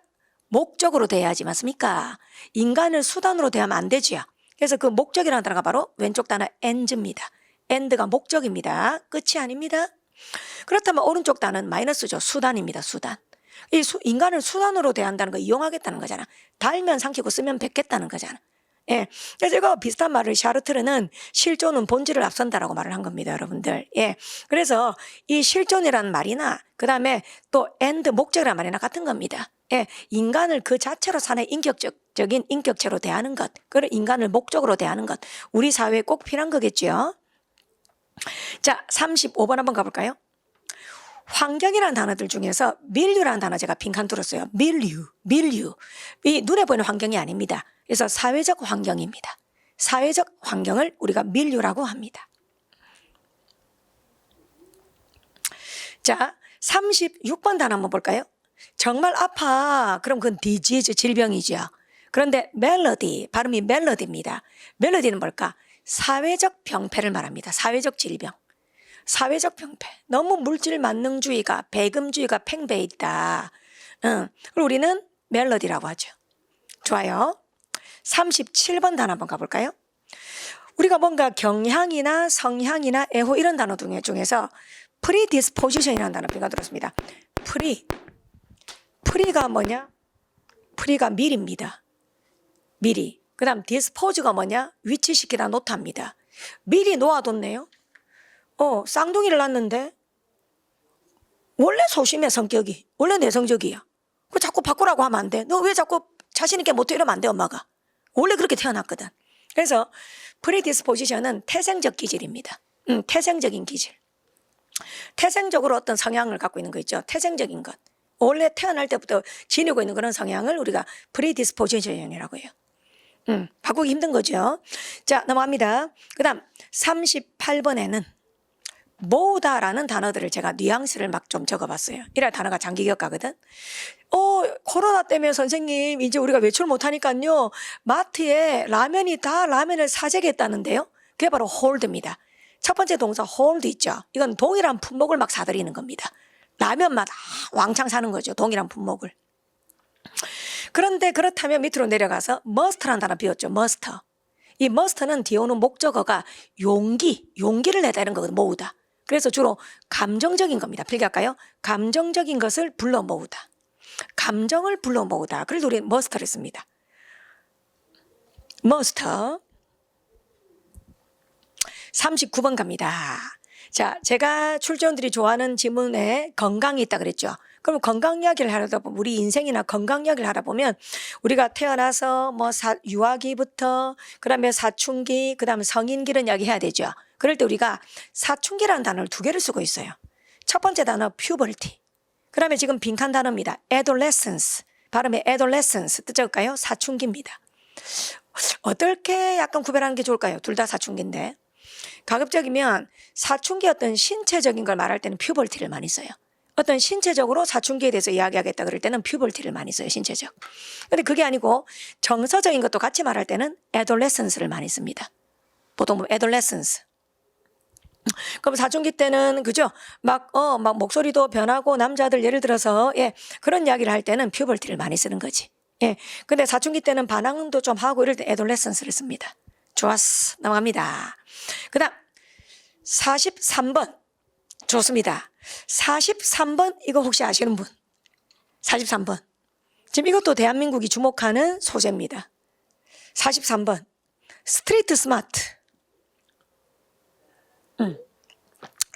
목적으로 대해야지 맞습니까? 인간을 수단으로 대하면 안 되지요. 그래서 그 목적이라는 단어가 바로 왼쪽 단어 end입니다. end가 목적입니다. 끝이 아닙니다. 그렇다면 오른쪽 단어는 마이너스죠. 수단입니다. 수단. 인간을 수단으로 대한다는 거 이용하겠다는 거잖아. 달면 삼키고 쓰면 뱉겠다는 거잖아. 예. 그래서 이거 비슷한 말을 샤르트르는 실존은 본질을 앞선다라고 말을 한 겁니다, 여러분들. 예. 그래서 이 실존이라는 말이나 그다음에 또 end 목적이라는 말이나 같은 겁니다. 예. 인간을 그 자체로 사는 인격적인 인격체로 대하는 것, 그걸 인간을 목적으로 대하는 것, 우리 사회에 꼭 필요한 거겠죠. 자, 35번 한번 가볼까요? 환경이라는 단어들 중에서 밀류라는 단어 제가 빈칸 들었어요. 밀류. 이 눈에 보이는 환경이 아닙니다. 그래서 사회적 환경입니다. 사회적 환경을 우리가 밀류라고 합니다. 자, 36번 단어 한번 볼까요? 정말 아파. 그럼 그건 disease, 질병이죠. 그런데 멜로디, 발음이 멜로디입니다. 멜로디는 뭘까? 사회적 병폐를 말합니다. 사회적 질병. 사회적 병폐. 너무 물질 만능주의가, 배금주의가 팽배해 있다. 그리고 우리는 멜로디라고 하죠. 좋아요. 37번 단어 한번 가볼까요? 우리가 뭔가 경향이나 성향이나 애호 이런 단어 중에서 predisposition이라는 단어 비가 들었습니다. 프리가 뭐냐? 프리가 미리입니다. 미리. 그 다음 dispose가 뭐냐? 위치시키다 놓답니다. 미리 놓아뒀네요. 쌍둥이를 낳았는데 원래 소심해 성격이. 원래 내성적이야. 그 자꾸 바꾸라고 하면 안 돼. 너 왜 자꾸 자신 있게 못해 이러면 안 돼 엄마가. 원래 그렇게 태어났거든. 그래서 predisposition은 태생적 기질입니다. 태생적인 기질. 태생적으로 어떤 성향을 갖고 있는 거 있죠. 태생적인 것. 원래 태어날 때부터 지니고 있는 그런 성향을 우리가 predisposition이라고 해요. 바꾸기 힘든 거죠. 자, 넘어갑니다. 그 다음 38번에는 모으다라는 단어들을 제가 뉘앙스를 막 좀 적어봤어요. 이럴 단어가 장기격가거든. 코로나 때문에 선생님 이제 우리가 외출 못하니까요. 마트에 라면을 사재겠다는데요. 그게 바로 hold입니다. 첫 번째 동사 hold 있죠. 이건 동일한 품목을 막 사들이는 겁니다. 라면만 왕창 사는 거죠. 동일한 품목을. 그런데 그렇다면 밑으로 내려가서 must라는 단어 비웠죠. must. 이 must는 뒤에 오는 목적어가 용기를 내다 이런 거거든. 모으다. 그래서 주로 감정적인 겁니다. 필기할까요? 감정적인 것을 불러 모으다. 감정을 불러 모으다. 그래서 우리는 must를 씁니다. must. 39번 갑니다. 자, 제가 출전들이 좋아하는 지문에 건강이 있다 그랬죠. 그럼 건강 이야기를 하다 보면 우리 인생이나 건강 이야기를 하다 보면 우리가 태어나서 유아기부터 그다음에 사춘기 그다음에 성인기 이런 이야기 해야 되죠. 그럴 때 우리가 사춘기라는 단어를 두 개를 쓰고 있어요. 첫 번째 단어 puberty. 그다음에 지금 빈칸 단어입니다. adolescence. 발음에 adolescence 뜻 적을까요? 사춘기입니다. 어떻게 약간 구별하는 게 좋을까요? 둘 다 사춘기인데. 가급적이면 사춘기 어떤 신체적인 걸 말할 때는 puberty를 많이 써요. 어떤 신체적으로 사춘기에 대해서 이야기하겠다 그럴 때는 puberty를 많이 써요. 신체적. 근데 그게 아니고 정서적인 것도 같이 말할 때는 adolescence를 많이 씁니다. 보통 뭐 adolescence. 그럼 사춘기 때는 그죠? 막 목소리도 변하고 남자들 예를 들어서 그런 이야기를 할 때는 puberty를 많이 쓰는 거지. 근데 사춘기 때는 반항도 좀 하고 이럴 때 adolescence를 씁니다. 좋았어. 넘어갑니다. 그 다음 43번. 좋습니다. 43번 이거 혹시 아시는 분? 43번. 지금 이것도 대한민국이 주목하는 소재입니다. 43번. 스트리트 스마트.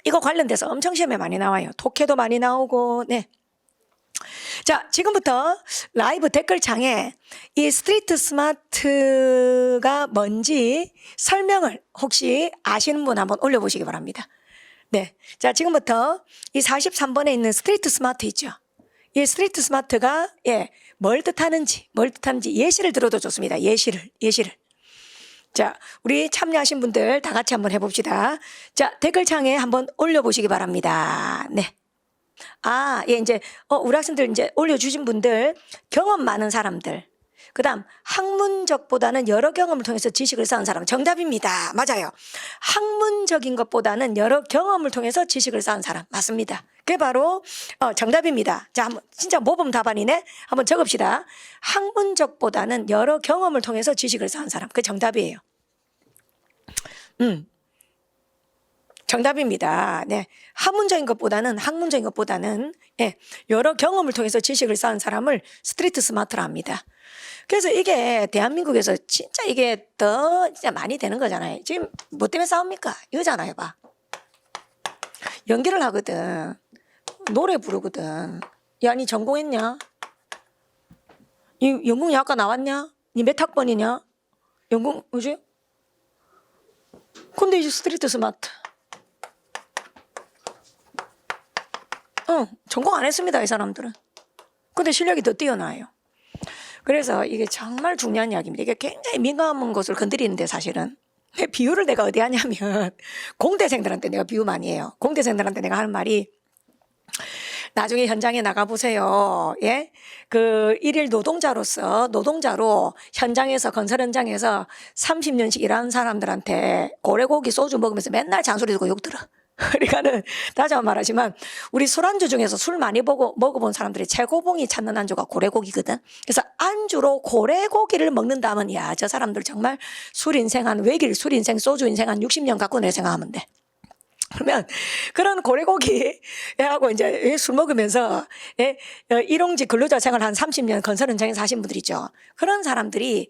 이거 관련돼서 엄청 시험에 많이 나와요. 독해도 많이 나오고. 네. 자, 지금부터 라이브 댓글창에 이 스트리트 스마트가 뭔지 설명을 혹시 아시는 분 한번 올려보시기 바랍니다. 네. 자, 지금부터 이 43번에 있는 스트리트 스마트 있죠. 이 스트리트 스마트가 뭘 뜻하는지 예시를 들어도 좋습니다. 예시를. 자, 우리 참여하신 분들 다 같이 한번 해봅시다. 자, 댓글창에 한번 올려보시기 바랍니다. 네. 이제 우리 학생들 이제 올려주신 분들 경험 많은 사람들 그 다음 학문적보다는 여러 경험을 통해서 지식을 쌓은 사람. 정답입니다. 맞아요. 학문적인 것보다는 여러 경험을 통해서 지식을 쌓은 사람. 맞습니다. 그게 바로 정답입니다. 자, 한번 진짜 모범 답안이네. 한번 적읍시다. 학문적보다는 여러 경험을 통해서 지식을 쌓은 사람. 그게 정답이에요. 정답입니다. 네. 학문적인 것보다는 예, 여러 경험을 통해서 지식을 쌓은 사람을 스트리트 스마트라 합니다. 그래서 이게 대한민국에서 진짜 이게 더 진짜 많이 되는 거잖아요. 지금 뭐 때문에 싸웁니까? 이거잖아요, 봐. 연기를 하거든. 노래 부르거든. 야, 니 전공했냐? 이 연극영화과 나왔냐? 니 몇 학번이냐? 연극, 뭐지? 근데 이제 스트리트 스마트. 전공 안 했습니다, 이 사람들은. 근데 실력이 더 뛰어나요. 그래서 이게 정말 중요한 이야기입니다. 이게 굉장히 민감한 것을 건드리는데 사실은. 비유를 내가 어디 하냐면 공대생들한테 내가 비유 많이 해요. 공대생들한테 내가 하는 말이 나중에 현장에 나가보세요. 예? 그 일일 노동자로 현장에서, 건설 현장에서 30년씩 일하는 사람들한테 고래고기 소주 먹으면서 맨날 잔소리 듣고 욕 들어. 그러니까는 다시 한번 말하지만 우리 술안주 중에서 술 많이 먹어본 사람들이 최고봉이 찾는 안주가 고래고기거든. 그래서 안주로 고래고기를 먹는다면 야, 저 사람들 정말 술 인생 한 외길 술 인생 소주 인생 한 60년 갖고 내 생각하면 돼. 그러면 그런 고래고기 하고 이제 술 먹으면서 일용직 근로자 생활 한 30년 건설 현장에서 하신 분들 있죠. 그런 사람들이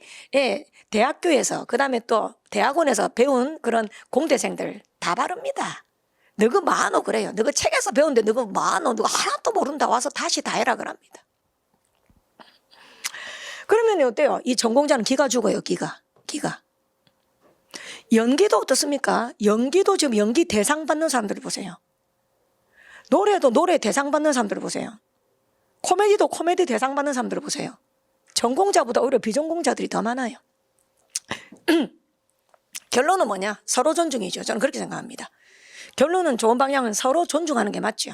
대학교에서 그다음에 또 대학원에서 배운 그런 공대생들 다 바릅니다. 너그 많어 그래요. 너그 책에서 배운데 너그 많어. 너가 하나도 모른다 와서 다시 다 해라 그럽니다. 그러면 어때요? 이 전공자는 기가 죽어요. 기가. 연기도 어떻습니까? 연기도 지금 연기 대상 받는 사람들 보세요. 노래도 노래 대상 받는 사람들 보세요. 코미디도 코미디 대상 받는 사람들 보세요. 전공자보다 오히려 비전공자들이 더 많아요. 결론은 뭐냐? 서로 존중이죠. 저는 그렇게 생각합니다. 결론은 좋은 방향은 서로 존중하는 게 맞죠.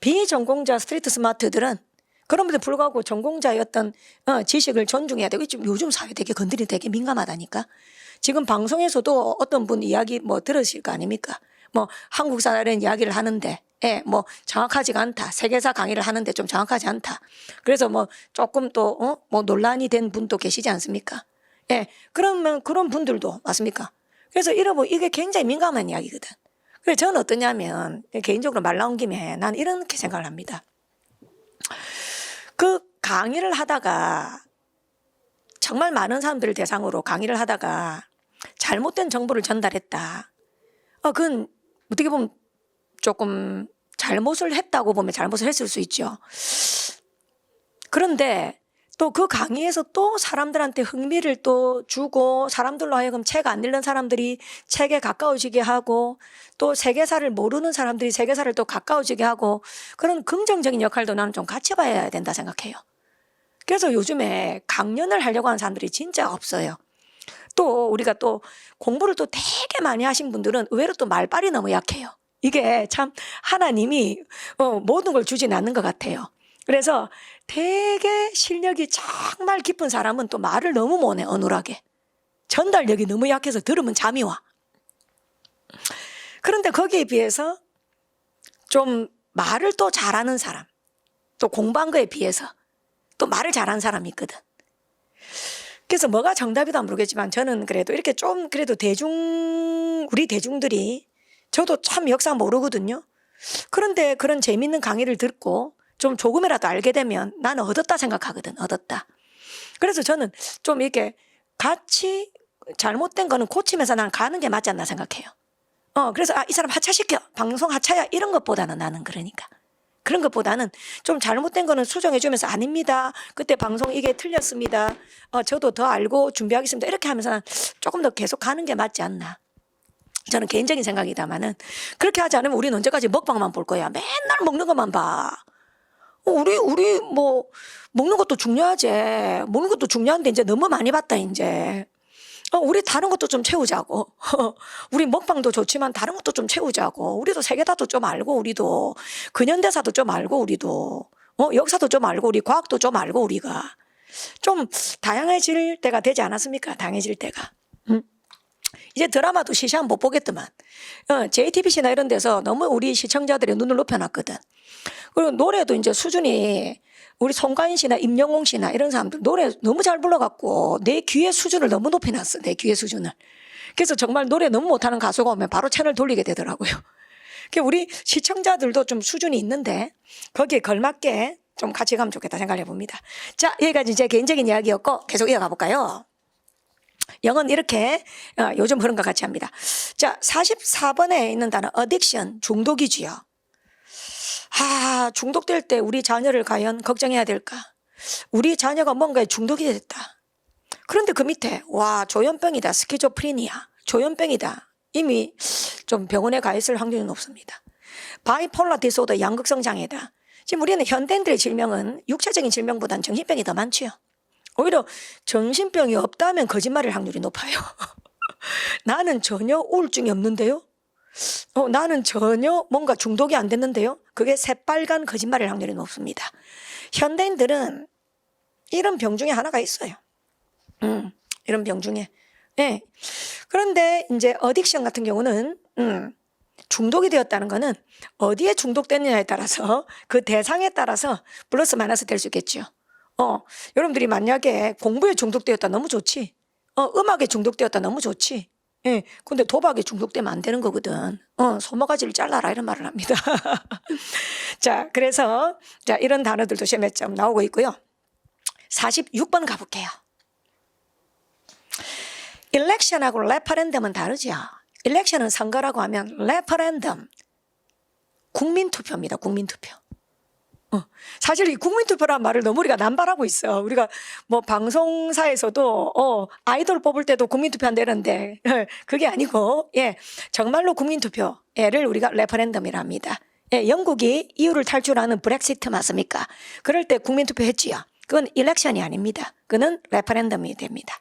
비전공자 스트리트 스마트들은 그럼에도 불구하고 전공자의 어떤 지식을 존중해야 되고 요즘 사회 되게 되게 민감하다니까. 지금 방송에서도 어떤 분 이야기 뭐 들으실 거 아닙니까? 뭐 한국사에 대한 이야기를 하는데 뭐 정확하지가 않다. 세계사 강의를 하는데 좀 정확하지 않다. 그래서 뭐 조금 또 뭐 논란이 된 분도 계시지 않습니까? 그러면 그런 분들도 맞습니까? 그래서 이게 굉장히 민감한 이야기거든. 그래서 저는 어떠냐면 개인적으로 말 나온 김에 난 이렇게 생각을 합니다. 그 강의를 하다가 정말 많은 사람들을 대상으로 강의를 하다가 잘못된 정보를 전달했다. 그건 어떻게 보면 조금 잘못을 했다고 보면 잘못을 했을 수 있죠. 그런데 또 그 강의에서 또 사람들한테 흥미를 또 주고 사람들로 하여금 책 안 읽는 사람들이 책에 가까워지게 하고 또 세계사를 모르는 사람들이 세계사를 또 가까워지게 하고 그런 긍정적인 역할도 나는 좀 같이 봐야 된다 생각해요. 그래서 요즘에 강연을 하려고 하는 사람들이 진짜 없어요. 또 우리가 또 공부를 또 되게 많이 하신 분들은 의외로 또 말빨이 너무 약해요. 이게 참 하나님이 모든 걸 주진 않는 것 같아요. 그래서 되게 실력이 정말 깊은 사람은 또 말을 너무 못해. 어눌하게 전달력이 너무 약해서 들으면 잠이 와. 그런데 거기에 비해서 좀 말을 또 잘하는 사람, 또 공부한 거에 비해서 또 말을 잘하는 사람이 있거든. 그래서 뭐가 정답이다 모르겠지만 저는 그래도 이렇게 좀 그래도 우리 대중들이 저도 참 역사 모르거든요. 그런데 그런 재밌는 강의를 듣고 좀 조금이라도 알게 되면 나는 얻었다 생각하거든. 얻었다. 그래서 저는 좀 이렇게 같이 잘못된 거는 고치면서 난 가는 게 맞지 않나 생각해요. 그래서 이 사람 하차시켜. 방송 하차야. 이런 것보다는 나는 그러니까. 그런 것보다는 좀 잘못된 거는 수정해주면서 아닙니다. 그때 방송 이게 틀렸습니다. 저도 더 알고 준비하겠습니다. 이렇게 하면서 난 조금 더 계속 가는 게 맞지 않나. 저는 개인적인 생각이다마는 그렇게 하지 않으면 우리는 언제까지 먹방만 볼 거야. 맨날 먹는 것만 봐. 우리 뭐 먹는 것도 중요하지. 먹는 것도 중요한데 이제 너무 많이 봤다 이제. 우리 다른 것도 좀 채우자고. 우리 먹방도 좋지만 다른 것도 좀 채우자고. 우리도 세계사도 좀 알고 우리도 근현대사도 좀 알고 우리도 역사도 좀 알고 우리 과학도 좀 알고 우리가. 좀 다양해질 때가 되지 않았습니까? 다양해질 때가. 이제 드라마도 시시하면 못 보겠더만. JTBC나 이런 데서 너무 우리 시청자들의 눈을 높여놨거든. 그리고 노래도 이제 수준이 우리 송가인 씨나 임영웅 씨나 이런 사람들 노래 너무 잘 불러갖고 내 귀의 수준을 너무 높여놨어. 내 귀의 수준을. 그래서 정말 노래 너무 못하는 가수가 오면 바로 채널 돌리게 되더라고요. 우리 시청자들도 좀 수준이 있는데 거기에 걸맞게 좀 같이 가면 좋겠다 생각해 봅니다. 자, 여기까지 제 개인적인 이야기였고 계속 이어가 볼까요? 영어는 이렇게 요즘 그런 것 같이 합니다. 자, 44번에 있는 단어 addiction, 중독이지요. 중독될 때 우리 자녀를 과연 걱정해야 될까? 우리 자녀가 뭔가에 중독이 됐다. 그런데 그 밑에 조현병이다, 스키조프리니아, 조현병이다. 이미 좀 병원에 가 있을 확률이 높습니다. 바이폴라 디소더, 양극성 장애다. 지금 우리는 현대인들의 질병은 육체적인 질병보다는 정신병이 더 많지요. 오히려 정신병이 없다면 거짓말일 확률이 높아요. 나는 전혀 우울증이 없는데요. 나는 전혀 뭔가 중독이 안 됐는데요. 그게 새빨간 거짓말일 확률이 높습니다. 현대인들은 이런 병 중에 하나가 있어요. 이런 병 중에. 네. 그런데 이제 어딕션 같은 경우는 중독이 되었다는 거는 어디에 중독됐느냐에 따라서 그 대상에 따라서 플러스 마이너스 될 수 있겠죠. 여러분들이 만약에 공부에 중독되었다 너무 좋지. 음악에 중독되었다 너무 좋지. 예. 근데 도박에 중독되면 안 되는 거거든. 소모가지를 잘라라 이런 말을 합니다. 자, 그래서 이런 단어들도 시험에 좀 나오고 있고요. 46번 가볼게요. 일렉션하고 레퍼런덤은 다르죠. 일렉션은 선거라고 하면 레퍼런덤 국민투표입니다. 국민투표. 사실 이 국민투표란 말을 너무 우리가 남발하고 있어. 우리가 뭐 방송사에서도 아이돌 뽑을 때도 국민투표 한다는데 그게 아니고 정말로 국민투표를 우리가 레퍼런덤이라 합니다. 영국이 EU를 탈출하는 브렉시트 맞습니까? 그럴 때 국민투표 했지요. 그건 일렉션이 아닙니다. 그건 레퍼런덤이 됩니다.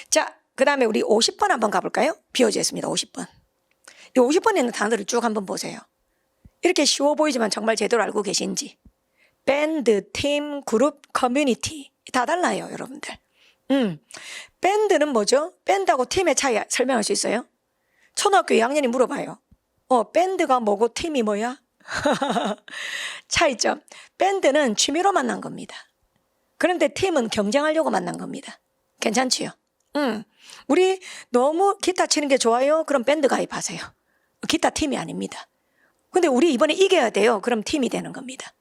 자, 그 다음에 우리 50번 한번 가볼까요? 비워져 있습니다. 50번. 이 50번에 있는 단어를 쭉 한번 보세요. 이렇게 쉬워 보이지만 정말 제대로 알고 계신지. 밴드, 팀, 그룹, 커뮤니티 다 달라요, 여러분들. 밴드는 뭐죠? 밴드하고 팀의 차이 설명할 수 있어요? 초등학교 2학년이 물어봐요. 밴드가 뭐고 팀이 뭐야? 차이점. 밴드는 취미로 만난 겁니다. 그런데 팀은 경쟁하려고 만난 겁니다. 괜찮지요? 우리 너무 기타 치는 게 좋아요? 그럼 밴드 가입하세요. 기타 팀이 아닙니다. 근데 우리 이번에 이겨야 돼요. 그럼 팀이 되는 겁니다.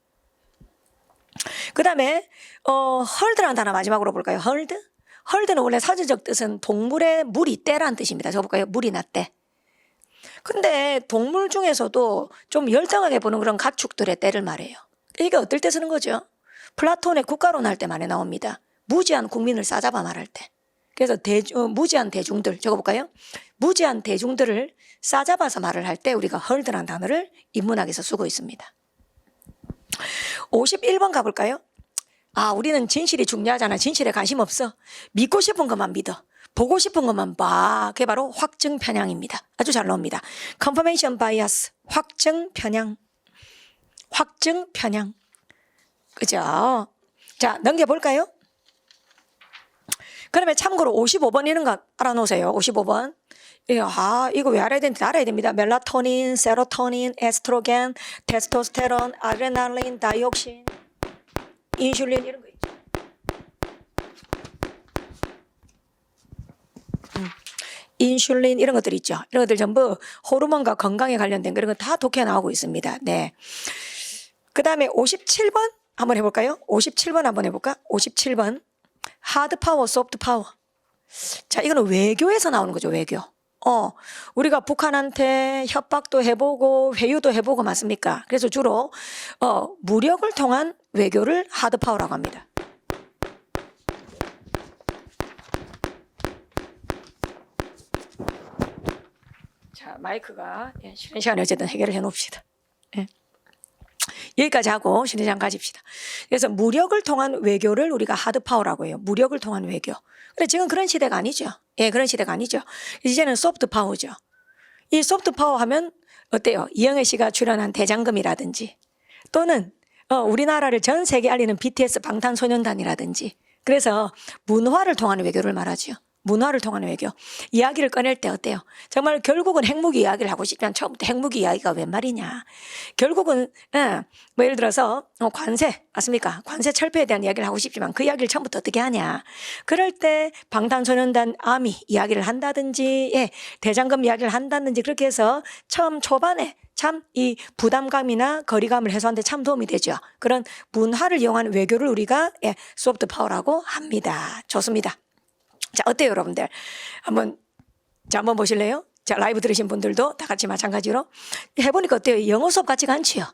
그 다음에 헐드라는 단어 마지막으로 볼까요? 헐드? 헐드는 원래 사전적 뜻은 동물의 물이 떼라는 뜻입니다. 적어볼까요? 물이 났대. 근데 동물 중에서도 좀 열등하게 보는 그런 가축들의 떼를 말해요. 이게 어떨 때 쓰는 거죠? 플라톤의 국가론 할 때 많이 나옵니다. 무지한 국민을 싸잡아 말할 때. 그래서 무지한 대중들 적어볼까요? 무지한 대중들을 싸잡아서 말을 할 때 우리가 헐드라는 단어를 인문학에서 쓰고 있습니다. 51번 가볼까요? 우리는 진실이 중요하잖아. 진실에 관심 없어. 믿고 싶은 것만 믿어. 보고 싶은 것만 봐. 그게 바로 확증 편향입니다. 아주 잘 나옵니다. confirmation bias, 확증 편향. 확증 편향. 그죠? 자, 넘겨볼까요? 그러면 참고로 55번 이런 거 알아놓으세요. 55번. 이거 왜 알아야 되는지 알아야 됩니다. 멜라토닌, 세로토닌, 에스트로겐, 테스토스테론, 아드레날린, 다이옥신, 인슐린 이런 거 있죠. 인슐린 이런 것들 있죠. 이런 것들 전부 호르몬과 건강에 관련된 그런 거 다 독해 나오고 있습니다. 네. 그 다음에 57번 한번 해볼까요? 57번 한번 해볼까? 57번. 하드 파워, 소프트 파워. 자, 이거는 외교에서 나오는 거죠, 외교. 우리가 북한한테 협박도 해보고 회유도 해보고 맞습니까? 그래서 주로 무력을 통한 외교를 하드 파워라고 합니다. 자, 마이크가 쉬는 시간에 어쨌든 해결을 해놓읍시다. 여기까지 하고 쉬는 시간 가집시다. 그래서 무력을 통한 외교를 우리가 하드 파워라고 해요. 무력을 통한 외교. 근데 지금 그런 시대가 아니죠. 그런 시대가 아니죠. 이제는 소프트 파워죠. 이 소프트 파워 하면 어때요? 이영애 씨가 출연한 대장금이라든지 또는 우리나라를 전 세계에 알리는 BTS 방탄소년단이라든지 그래서 문화를 통하는 외교를 말하죠. 문화를 통하는 외교. 이야기를 꺼낼 때 어때요? 정말 결국은 핵무기 이야기를 하고 싶지만 처음부터 핵무기 이야기가 웬 말이냐. 결국은 뭐 예를 들어서 관세 맞습니까? 관세 철폐에 대한 이야기를 하고 싶지만 그 이야기를 처음부터 어떻게 하냐. 그럴 때 방탄소년단 아미 이야기를 한다든지 대장금 이야기를 한다든지 그렇게 해서 처음 초반에 참 이 부담감이나 거리감을 해소하는 데 참 도움이 되죠. 그런 문화를 이용한 외교를 우리가 소프트 파워라고 합니다. 좋습니다. 자, 어때요, 여러분들? 한번 보실래요? 자, 라이브 들으신 분들도 다 같이 마찬가지로 해보니까 어때요? 영어 수업 같지가 않지요?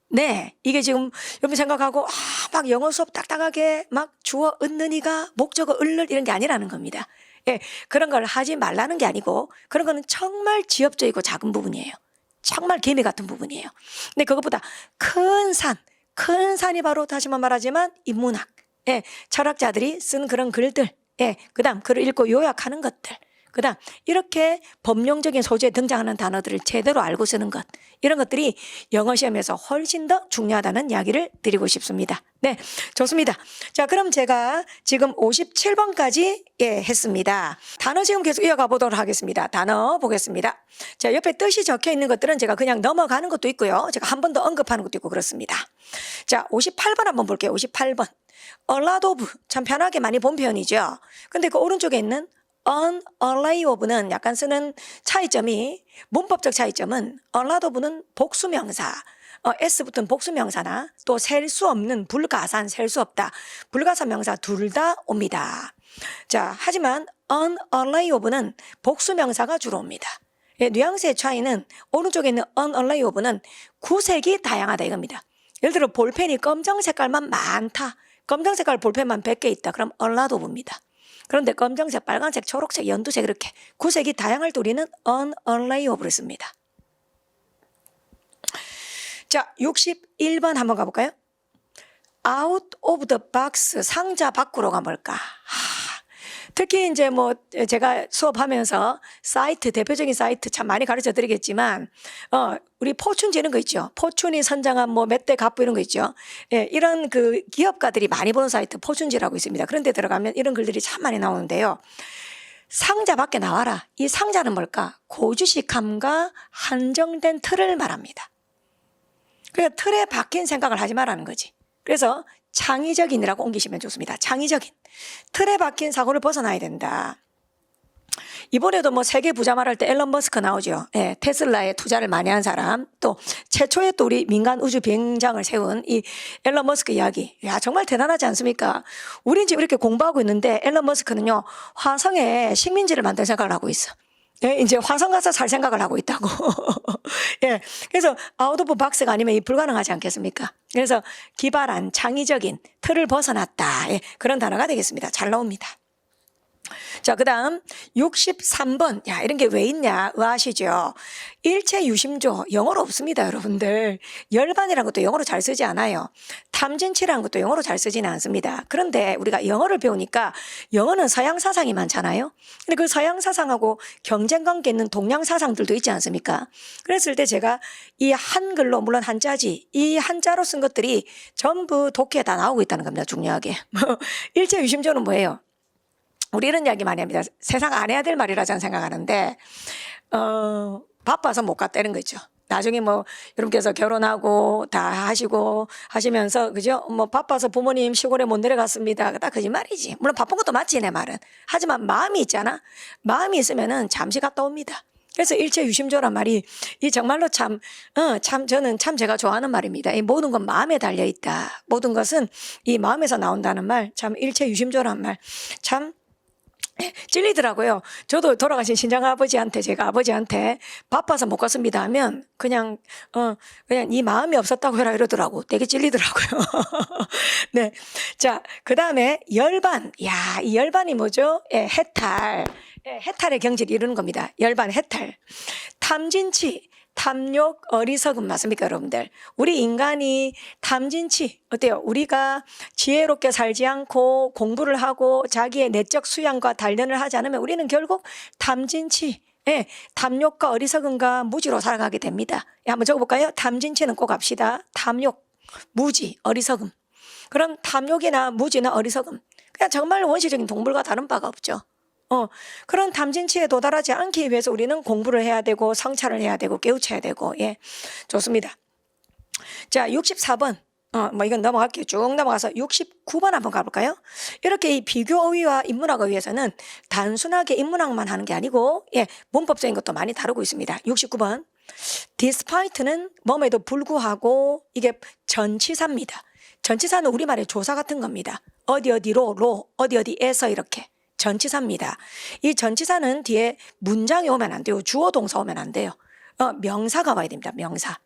네, 이게 지금 여러분 생각하고 막 영어 수업 딱딱하게 막 주어 은는이가 목적어 을를 이런 게 아니라는 겁니다. 그런 걸 하지 말라는 게 아니고 그런 거는 정말 지엽적이고 작은 부분이에요. 정말 개미 같은 부분이에요. 근데 그것보다 큰 산이 바로 다시 한번 말하지만 인문학, 철학자들이 쓴 그런 글들, 그다음 글을 읽고 요약하는 것들, 그다음 이렇게 법령적인 소재에 등장하는 단어들을 제대로 알고 쓰는 것, 이런 것들이 영어 시험에서 훨씬 더 중요하다는 이야기를 드리고 싶습니다. 네, 좋습니다. 자, 그럼 제가 지금 57번까지 했습니다. 단어 지금 계속 이어가 보도록 하겠습니다. 단어 보겠습니다. 자, 옆에 뜻이 적혀 있는 것들은 제가 그냥 넘어가는 것도 있고요. 제가 한 번 더 언급하는 것도 있고 그렇습니다. 자, 58번 한번 볼게요. 58번. a lot of 참 편하게 많이 본 표현이죠. 근데 그 오른쪽에 있는 an array of는 약간 쓰는 차이점이 문법적 차이점은 a lot of는 복수명사 S 붙은 복수명사나 또 셀 수 없는 불가산 셀 수 없다 불가산 명사 둘 다 옵니다. 자, 하지만 an array of는 복수명사가 주로 옵니다. 뉘앙스의 차이는 오른쪽에 있는 an array of는 구색이 다양하다 이겁니다. 예를 들어 볼펜이 검정 색깔만 많다. 검정 색깔 볼펜만 100개 있다. 그럼 a lot of입니다. 그런데 검정색, 빨간색, 초록색, 연두색 이렇게 구색이 다양할 때 우리는 an array of를 씁니다. 자, 61번 한번 가볼까요? out of the box, 상자 밖으로 가볼까? 특히 이제 뭐 제가 수업하면서 사이트, 대표적인 사이트 참 많이 가르쳐 드리겠지만, 우리 포춘지 이런 거 있죠. 포춘이 선정한 뭐 몇 대 갑부 이런 거 있죠. 이런 그 기업가들이 많이 보는 사이트 포춘지라고 있습니다. 그런 데 들어가면 이런 글들이 참 많이 나오는데요. 상자 밖에 나와라. 이 상자는 뭘까? 고주식함과 한정된 틀을 말합니다. 그러니까 틀에 박힌 생각을 하지 말라는 거지. 그래서 창의적인이라고 옮기시면 좋습니다. 창의적인. 틀에 박힌 사고를 벗어나야 된다. 이번에도 뭐 세계 부자 말할 때 앨런 머스크 나오죠. 테슬라에 투자를 많이 한 사람. 또 최초에 또 우리 민간 우주 비행장을 세운 이 앨런 머스크 이야기. 야, 정말 대단하지 않습니까? 우린 지금 이렇게 공부하고 있는데 앨런 머스크는요, 화성에 식민지를 만들 생각을 하고 있어. 이제 화성 가서 살 생각을 하고 있다고. 그래서 아웃 오브 박스가 아니면 불가능하지 않겠습니까? 그래서 기발한 창의적인 틀을 벗어났다. 그런 단어가 되겠습니다. 잘 나옵니다. 자, 그 다음 63번. 야, 이런 게 왜 있냐 의아하시죠? 일체 유심조 영어로 없습니다, 여러분들. 열반이라는 것도 영어로 잘 쓰지 않아요. 탐진치라는 것도 영어로 잘 쓰지는 않습니다. 그런데 우리가 영어를 배우니까 영어는 서양 사상이 많잖아요. 근데 그 서양 사상하고 경쟁 관계 있는 동양 사상들도 있지 않습니까? 그랬을 때 제가 이 한글로, 물론 한자지, 이 한자로 쓴 것들이 전부 독해에 다 나오고 있다는 겁니다, 중요하게. 일체 유심조는 뭐예요? 우리 이런 이야기 많이 합니다. 세상 안 해야 될 말이라 저는 생각하는데, 바빠서 못 갔다 이런 거 있죠. 나중에 뭐, 여러분께서 결혼하고 다 하시고 하시면서, 그죠? 뭐, 바빠서 부모님 시골에 못 내려갔습니다. 다 거짓말이지. 물론 바쁜 것도 맞지, 내 말은. 하지만 마음이 있잖아. 마음이 있으면은 잠시 갔다 옵니다. 그래서 일체 유심조란 말이, 이 정말로 참 저는 참 제가 좋아하는 말입니다. 이 모든 건 마음에 달려 있다. 모든 것은 이 마음에서 나온다는 말, 참 일체 유심조란 말, 참, 찔리더라고요. 저도 돌아가신 친정아버지한테 제가 아버지한테 바빠서 못 갔습니다 하면 그냥 이 마음이 없었다고 해라 이러더라고. 되게 찔리더라고요. 네. 자, 그다음에 열반. 야, 이 열반이 뭐죠? 해탈. 해탈의 경지를 이루는 겁니다. 열반 해탈. 탐진치. 탐욕, 어리석음 맞습니까, 여러분들? 우리 인간이 탐진치, 어때요? 우리가 지혜롭게 살지 않고 공부를 하고 자기의 내적 수양과 단련을 하지 않으면 우리는 결국 탐진치, 탐욕과 어리석음과 무지로 살아가게 됩니다. 한번 적어볼까요? 탐진치는 꼭 합시다. 탐욕. 무지, 어리석음. 그런 탐욕이나 무지나 어리석음. 그냥 정말 원시적인 동물과 다른 바가 없죠. 그런 탐진치에 도달하지 않기 위해서 우리는 공부를 해야 되고 성찰을 해야 되고 깨우쳐야 되고. 예, 좋습니다. 자, 64번. 이건 넘어갈게요. 쭉 넘어가서 69번 한번 가볼까요? 이렇게 이 비교 어휘와 인문학 어휘에서는 단순하게 인문학만 하는 게 아니고, 예, 문법적인 것도 많이 다루고 있습니다. 69번. despite는 뭐에도 불구하고 이게 전치사입니다. 전치사는 우리말의 조사 같은 겁니다. 어디 어디로, 어디 어디에서 이렇게. 전치사입니다. 이 전치사는 뒤에 문장이 오면 안 돼요. 주어 동사 오면 안 돼요. 명사가 와야 됩니다. 명사.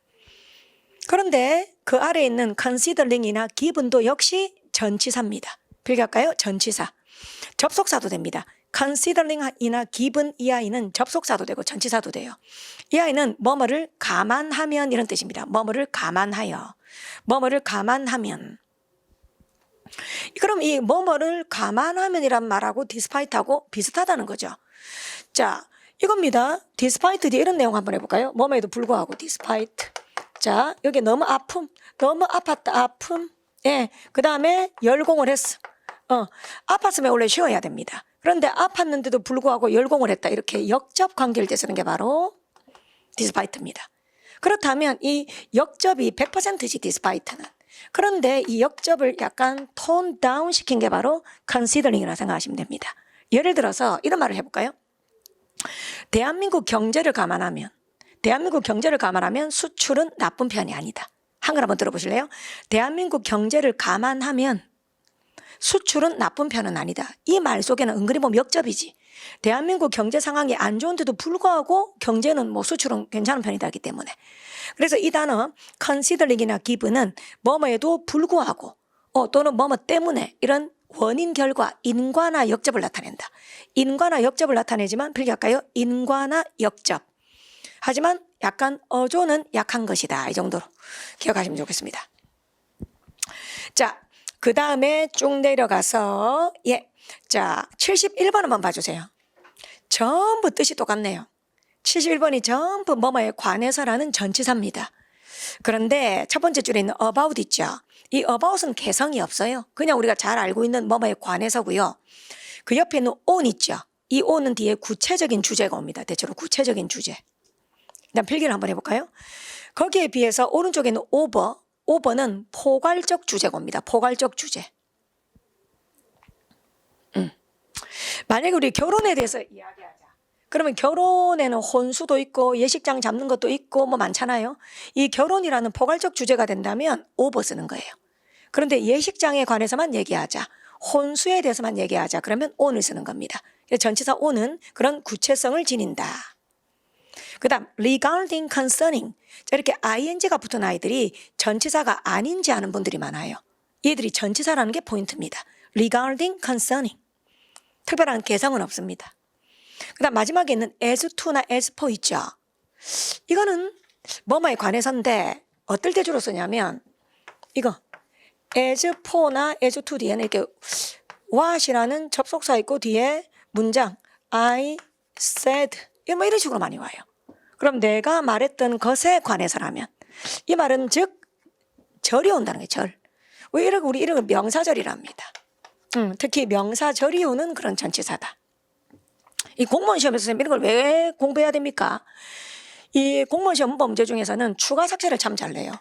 그런데 그 아래에 있는 considering이나 given도 역시 전치사입니다. 필기할까요? 전치사. 접속사도 됩니다. considering이나 given 이 아이는 접속사도 되고 전치사도 돼요. 이 아이는 뭐뭐를 감안하면 이런 뜻입니다. 뭐뭐를 감안하여. 뭐뭐를 감안하면. 그럼 이 뭐뭐를 감안하면이란 말하고 despite하고 비슷하다는 거죠. 자, 이겁니다. despite 뒤에 이런 내용 한번 해볼까요? 뭐뭐에도 불구하고 despite. 자, 여기 너무 아픔, 너무 아팠다, 아픔. 예, 그 다음에 열공을 했어. 아팠으면 원래 쉬어야 됩니다. 그런데 아팠는데도 불구하고 열공을 했다. 이렇게 역접 관계를 쓰는 게 바로 despite입니다. 그렇다면 이 역접이 100%지 despite는. 그런데 이 역접을 약간 톤 다운 시킨 게 바로 considering이라고 생각하시면 됩니다. 예를 들어서 이런 말을 해볼까요? 대한민국 경제를 감안하면 수출은 나쁜 편이 아니다. 한글 한번 들어보실래요? 대한민국 경제를 감안하면 수출은 나쁜 편은 아니다. 이 말 속에는 은근히 보면 역접이지. 대한민국 경제 상황이 안 좋은데도 불구하고 경제는 수출은 괜찮은 편이다 하기 때문에. 그래서 이 단어 considering이나 given은 뭐뭐에도 불구하고 또는 뭐뭐 때문에 이런 원인 결과 인과나 역접을 나타낸다. 인과나 역접을 나타내지만 필기할까요? 인과나 역접. 하지만 약간 어조는 약한 것이다. 이 정도로 기억하시면 좋겠습니다. 자, 그 다음에 쭉 내려가서 자, 71번 한번 봐주세요. 전부 뜻이 똑같네요. 71번이 전부 뭐뭐에 관해서라는 전치사입니다. 그런데 첫 번째 줄에 있는 about 있죠. 이 about은 개성이 없어요. 그냥 우리가 잘 알고 있는 뭐뭐에 관해서고요. 그 옆에 있는 on 있죠. 이 on은 뒤에 구체적인 주제가 옵니다. 대체로 구체적인 주제. 일단 필기를 한번 해볼까요? 거기에 비해서 오른쪽에 있는 over는 포괄적 주제가 옵니다. 포괄적 주제. 만약에 우리 결혼에 대해서 이야기하자. 그러면 결혼에는 혼수도 있고 예식장 잡는 것도 있고 많잖아요. 이 결혼이라는 포괄적 주제가 된다면 over 쓰는 거예요. 그런데 예식장에 관해서만 얘기하자. 혼수에 대해서만 얘기하자. 그러면 on을 쓰는 겁니다. 전치사 on은 그런 구체성을 지닌다. 그 다음 regarding, concerning. 이렇게 ing가 붙은 아이들이 전치사가 아닌지 아는 분들이 많아요. 얘들이 전치사라는 게 포인트입니다. regarding, concerning. 특별한 개성은 없습니다. 그 다음 마지막에 있는 as to나 as for 있죠. 이거는 뭐뭐에 관해서인데 어떨 때 주로 쓰냐면 이거 as for나 as to 뒤에는 이렇게 what이라는 접속사 있고 뒤에 문장 I said 이런 식으로 많이 와요. 그럼 내가 말했던 것에 관해서라면 이 말은 즉 절이 온다는 거예요. 절. 우리 이런 걸 명사절이랍니다. 특히 명사절이 오는 그런 전치사다. 이 공무원 시험에서 선생님 이런 걸 왜 공부해야 됩니까? 이 공무원 시험 문법 문제 중에서는 추가 삭제를 참 잘 내요.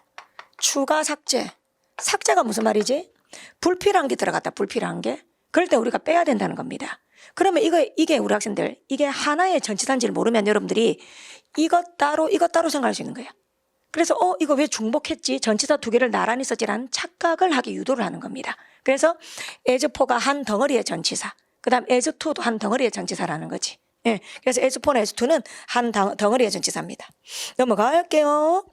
추가 삭제. 삭제가 무슨 말이지? 불필요한 게 들어갔다. 불필요한 게. 그럴 때 우리가 빼야 된다는 겁니다. 그러면 이게 우리 학생들 이게 하나의 전치사인지를 모르면 여러분들이 이것 따로 생각할 수 있는 거예요. 그래서 이거 왜 중복했지? 전치사 두 개를 나란히 썼지라는 착각을 하게 유도를 하는 겁니다. 그래서 as for가 한 덩어리의 전치사. 그 다음 as to도 한 덩어리의 전치사라는 거지. 예, 그래서 as for나 as to는 한 덩어리의 전치사입니다. 넘어갈게요.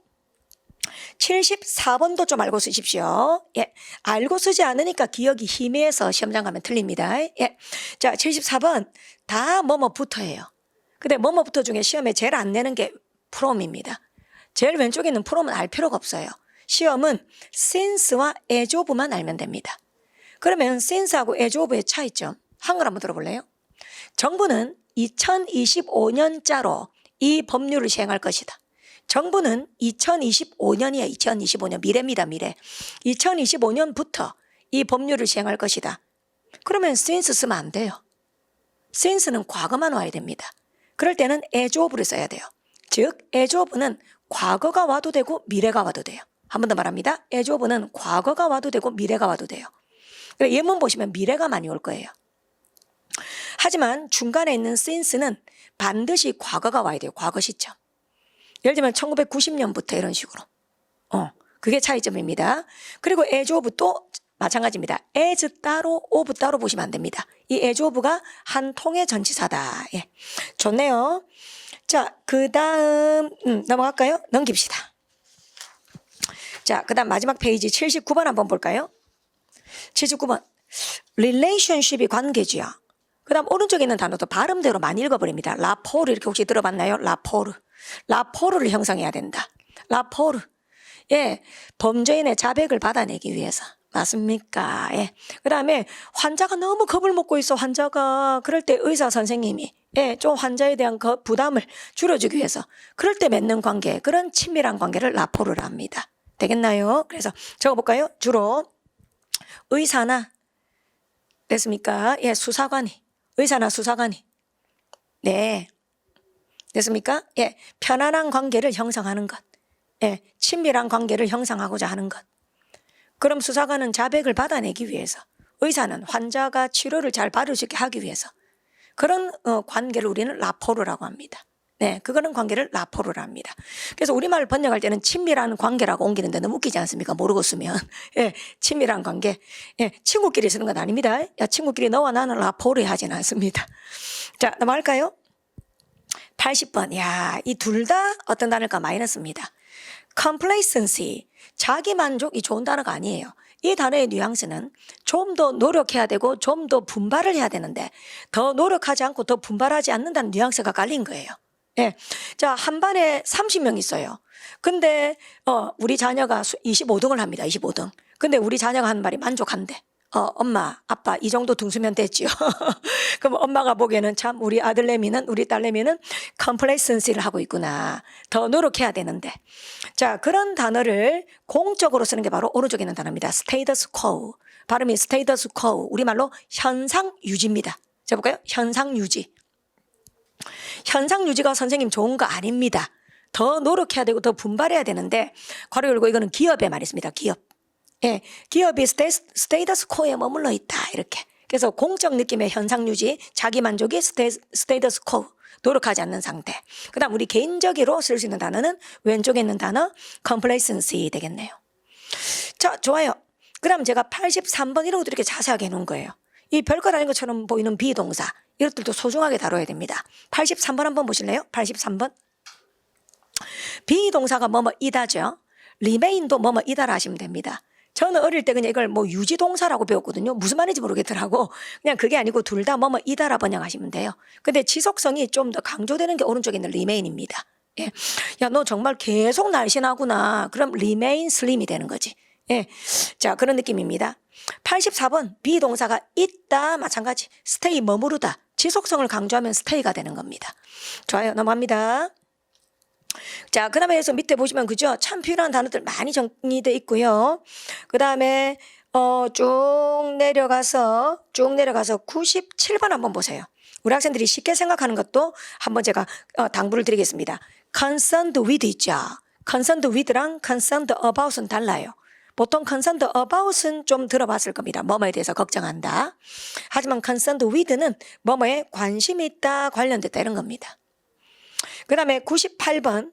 74번도 좀 알고 쓰십시오. 예, 알고 쓰지 않으니까 기억이 희미해서 시험장 가면 틀립니다. 예, 자 74번 다 뭐뭐부터예요. 근데 뭐뭐부터 중에 시험에 제일 안 내는 게 from입니다. 제일 왼쪽에 있는 from은 알 필요가 없어요. 시험은 since와 as of만 알면 됩니다. 그러면 since하고 as of의 차이점 한글 한번 들어볼래요? 정부는 2025년자로 이 법률을 시행할 것이다. 정부는 2025년이에요. 2025년 미래입니다. 미래. 2025년부터 이 법률을 시행할 것이다. 그러면 since 쓰면 안 돼요. since는 과거만 와야 됩니다. 그럴 때는 as of를 써야 돼요. 즉 as of는 과거가 와도 되고 미래가 와도 돼요. 한 번 더 말합니다. as of는 과거가 와도 되고 미래가 와도 돼요. 예문 보시면 미래가 많이 올 거예요. 하지만 중간에 있는 since는 반드시 과거가 와야 돼요. 과거 시점. 예를 들면 1990년부터 이런 식으로. 그게 차이점입니다. 그리고 as of 또 마찬가지입니다. as 따로 of 따로 보시면 안 됩니다. 이 as of가 한 통의 전치사다. 예. 좋네요. 자, 그 다음 넘어갈까요? 넘깁시다. 자, 그 다음 마지막 페이지 79번 한번 볼까요? 79번. relationship이 관계지요. 그 다음 오른쪽에 있는 단어도 발음대로 많이 읽어버립니다. 라포르 이렇게 혹시 들어봤나요? 라포르. 라포르를 형성해야 된다. 라포르. 예, 범죄인의 자백을 받아내기 위해서. 맞습니까? 예. 그 다음에 환자가 너무 겁을 먹고 있어. 환자가. 그럴 때 의사 선생님이 좀 환자에 대한 부담을 줄여주기 위해서 그럴 때 맺는 관계, 그런 친밀한 관계를 라포르라 합니다. 되겠나요? 그래서 적어볼까요? 주로 의사나 됐습니까? 예, 수사관이 의사나 수사관이 네 됐습니까? 예, 편안한 관계를 형성하는 것, 예, 친밀한 관계를 형성하고자 하는 것. 그럼 수사관은 자백을 받아내기 위해서, 의사는 환자가 치료를 잘 받을 수 있게 하기 위해서 그런 관계를 우리는 라포르라고 합니다. 네, 그거는 관계를 라포르라 합니다. 그래서 우리말 번역할 때는 친밀한 관계라고 옮기는데 너무 웃기지 않습니까? 모르고 쓰면. 예, 친밀한 관계. 예, 친구끼리 쓰는 건 아닙니다. 야, 친구끼리 너와 나는 라포르 하진 않습니다. 자, 넘어갈까요? 80번. 야, 이 둘 다 어떤 단어일까? 마이너스입니다. complacency. 자기만족이 좋은 단어가 아니에요. 이 단어의 뉘앙스는 좀 더 노력해야 되고 좀 더 분발을 해야 되는데 더 노력하지 않고 더 분발하지 않는다는 뉘앙스가 깔린 거예요. 예. 자, 한 반에 30명 있어요. 근데 우리 자녀가 25등을 합니다. 25등. 근데 우리 자녀가 하는 말이 만족한대. 엄마, 아빠 이 정도 등수면 됐지요. 그럼 엄마가 보기에는 참 우리 아들내미는, 우리 딸내미는 complacency를 하고 있구나. 더 노력해야 되는데. 자, 그런 단어를 공적으로 쓰는 게 바로 오른쪽에 있는 단어입니다. status quo. 발음이 status quo. 우리말로 현상 유지입니다. 자, 볼까요? 현상 유지. 현상 유지가 선생님 좋은 거 아닙니다. 더 노력해야 되고 더 분발해야 되는데, 괄호 열고 이거는 기업의 말이었습니다. 기업. 예, 기업이 스테이터스 코어에 머물러 있다. 이렇게. 그래서 공적 느낌의 현상 유지, 자기 만족이 스테이터스 코어. 노력하지 않는 상태. 그 다음 우리 개인적으로 쓸 수 있는 단어는 왼쪽에 있는 단어 complacency 되겠네요. 자, 좋아요. 그럼 제가 83번 이런 것들 이렇게 자세하게 해놓은 거예요. 이 별것 아닌 것처럼 보이는 비동사. 이것들도 소중하게 다뤄야 됩니다. 83번 한번 보실래요? 83번. 비동사가 이다죠. remain도 이다라 하시면 됩니다. 저는 어릴 때 그냥 이걸 유지동사라고 배웠거든요. 무슨 말인지 모르겠더라고. 그냥 그게 아니고 둘 다 이다라 번역하시면 돼요. 근데 지속성이 좀 더 강조되는 게 오른쪽에 있는 remain입니다. 예. 야, 너 정말 계속 날씬하구나. 그럼 remain slim이 되는 거지. 예. 자, 그런 느낌입니다. 84번 비동사가 있다 마찬가지. stay 머무르다. 지속성을 강조하면 stay가 되는 겁니다. 좋아요. 넘어갑니다. 자, 그 다음에 밑에 보시면 그죠? 참 필요한 단어들 많이 정리되어 있고요. 그 다음에 쭉 내려가서 97번 한번 보세요. 우리 학생들이 쉽게 생각하는 것도 한번 제가 당부를 드리겠습니다. concerned with 있죠. concerned with랑 concerned about은 달라요. 보통 concerned about은 좀 들어봤을 겁니다. 뭐뭐에 대해서 걱정한다. 하지만 concerned with는 뭐뭐에 관심이 있다, 관련됐다 이런 겁니다. 그 다음에 98번.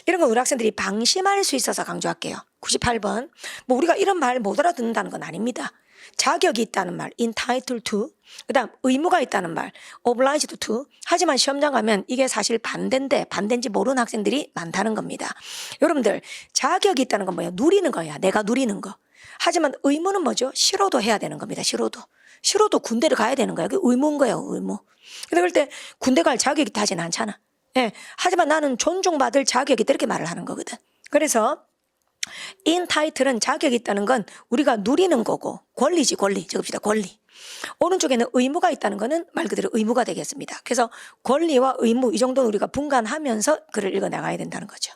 이런 건 우리 학생들이 방심할 수 있어서 강조할게요. 98번. 우리가 이런 말 못 알아듣는다는 건 아닙니다. 자격이 있다는 말, entitled to. 그 다음 의무가 있다는 말, obliged to. 하지만 시험장 가면 이게 사실 반대인지 모르는 학생들이 많다는 겁니다. 여러분들, 자격이 있다는 건 뭐예요? 누리는 거야. 내가 누리는 거. 하지만 의무는 뭐죠? 싫어도 해야 되는 겁니다. 싫어도 군대를 가야 되는 거예요. 그게 의무인 거예요. 의무. 근데 그럴 때 군대 갈 자격이 있다진 않잖아. 예. 하지만 나는 존중받을 자격이 있다 이렇게 말을 하는 거거든. 그래서 entitle은 자격이 있다는 건 우리가 누리는 거고 권리지, 권리. 적읍시다. 권리. 오른쪽에는 의무가 있다는 것은 말 그대로 의무가 되겠습니다. 그래서 권리와 의무 이 정도는 우리가 분간하면서 글을 읽어나가야 된다는 거죠.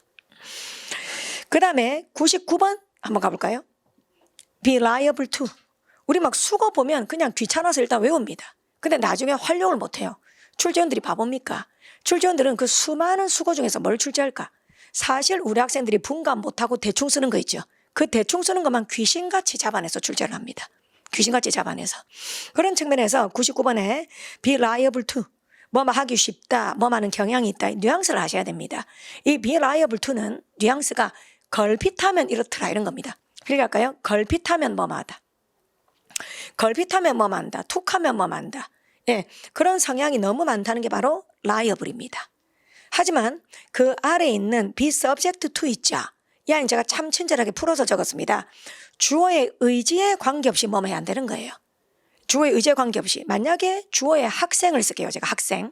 그 다음에 99번 한번 가볼까요? Be liable to. 우리 막 수거 보면 그냥 귀찮아서 일단 외웁니다. 근데 나중에 활용을 못해요. 출제원들이 바보입니까? 출제원들은 그 수많은 수거 중에서 뭘 출제할까? 사실 우리 학생들이 분간 못하고 대충 쓰는 거 있죠. 그 대충 쓰는 것만 귀신같이 잡아내서 출제를 합니다. 귀신같이 잡아내서. 그런 측면에서 99번에 be liable to. 뭐뭐 하기 쉽다, 뭐하는 경향이 있다. 뉘앙스를 하셔야 됩니다. 이 be liable to는 뉘앙스가 걸핏하면 이렇더라 이런 겁니다. 그렇게 할까요? 걸핏하면 뭐뭐하다. 걸핏하면 뭐뭐한다. 툭하면 뭐뭐한다. 예, 그런 성향이 너무 많다는 게 바로 liable입니다. 하지만 그 아래에 있는 be subject to 있죠. 이 안에 제가 참 친절하게 풀어서 적었습니다. 주어의 의지에 관계없이 뭐뭐 해야 안 되는 거예요. 주어의 의지에 관계없이. 만약에 주어의 학생을 쓸게요. 제가 학생.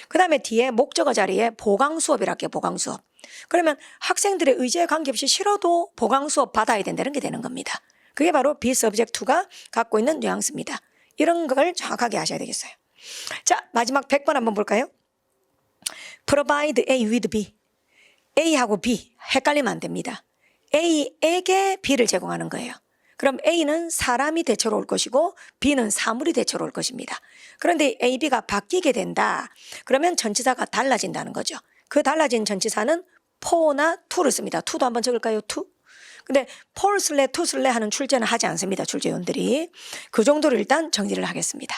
그 다음에 뒤에 목적어 자리에 보강수업이라 할게요. 보강수업. 그러면 학생들의 의지에 관계없이 싫어도 보강수업 받아야 된다는 게 되는 겁니다. 그게 바로 be subject to가 갖고 있는 뉘앙스입니다. 이런 걸 정확하게 아셔야 되겠어요. 자, 마지막 100번 한번 볼까요? Provide A with B. A하고 B 헷갈리면 안 됩니다. A에게 B를 제공하는 거예요. 그럼 A는 사람이 대체로 올 것이고 B는 사물이 대체로 올 것입니다. 그런데 A, B가 바뀌게 된다. 그러면 전치사가 달라진다는 거죠. 그 달라진 전치사는 for나 to를 씁니다. to도 한번 적을까요? to. 근데 for 쓸래, to 쓸래 하는 출제는 하지 않습니다. 출제원들이. 그 정도로 일단 정리를 하겠습니다.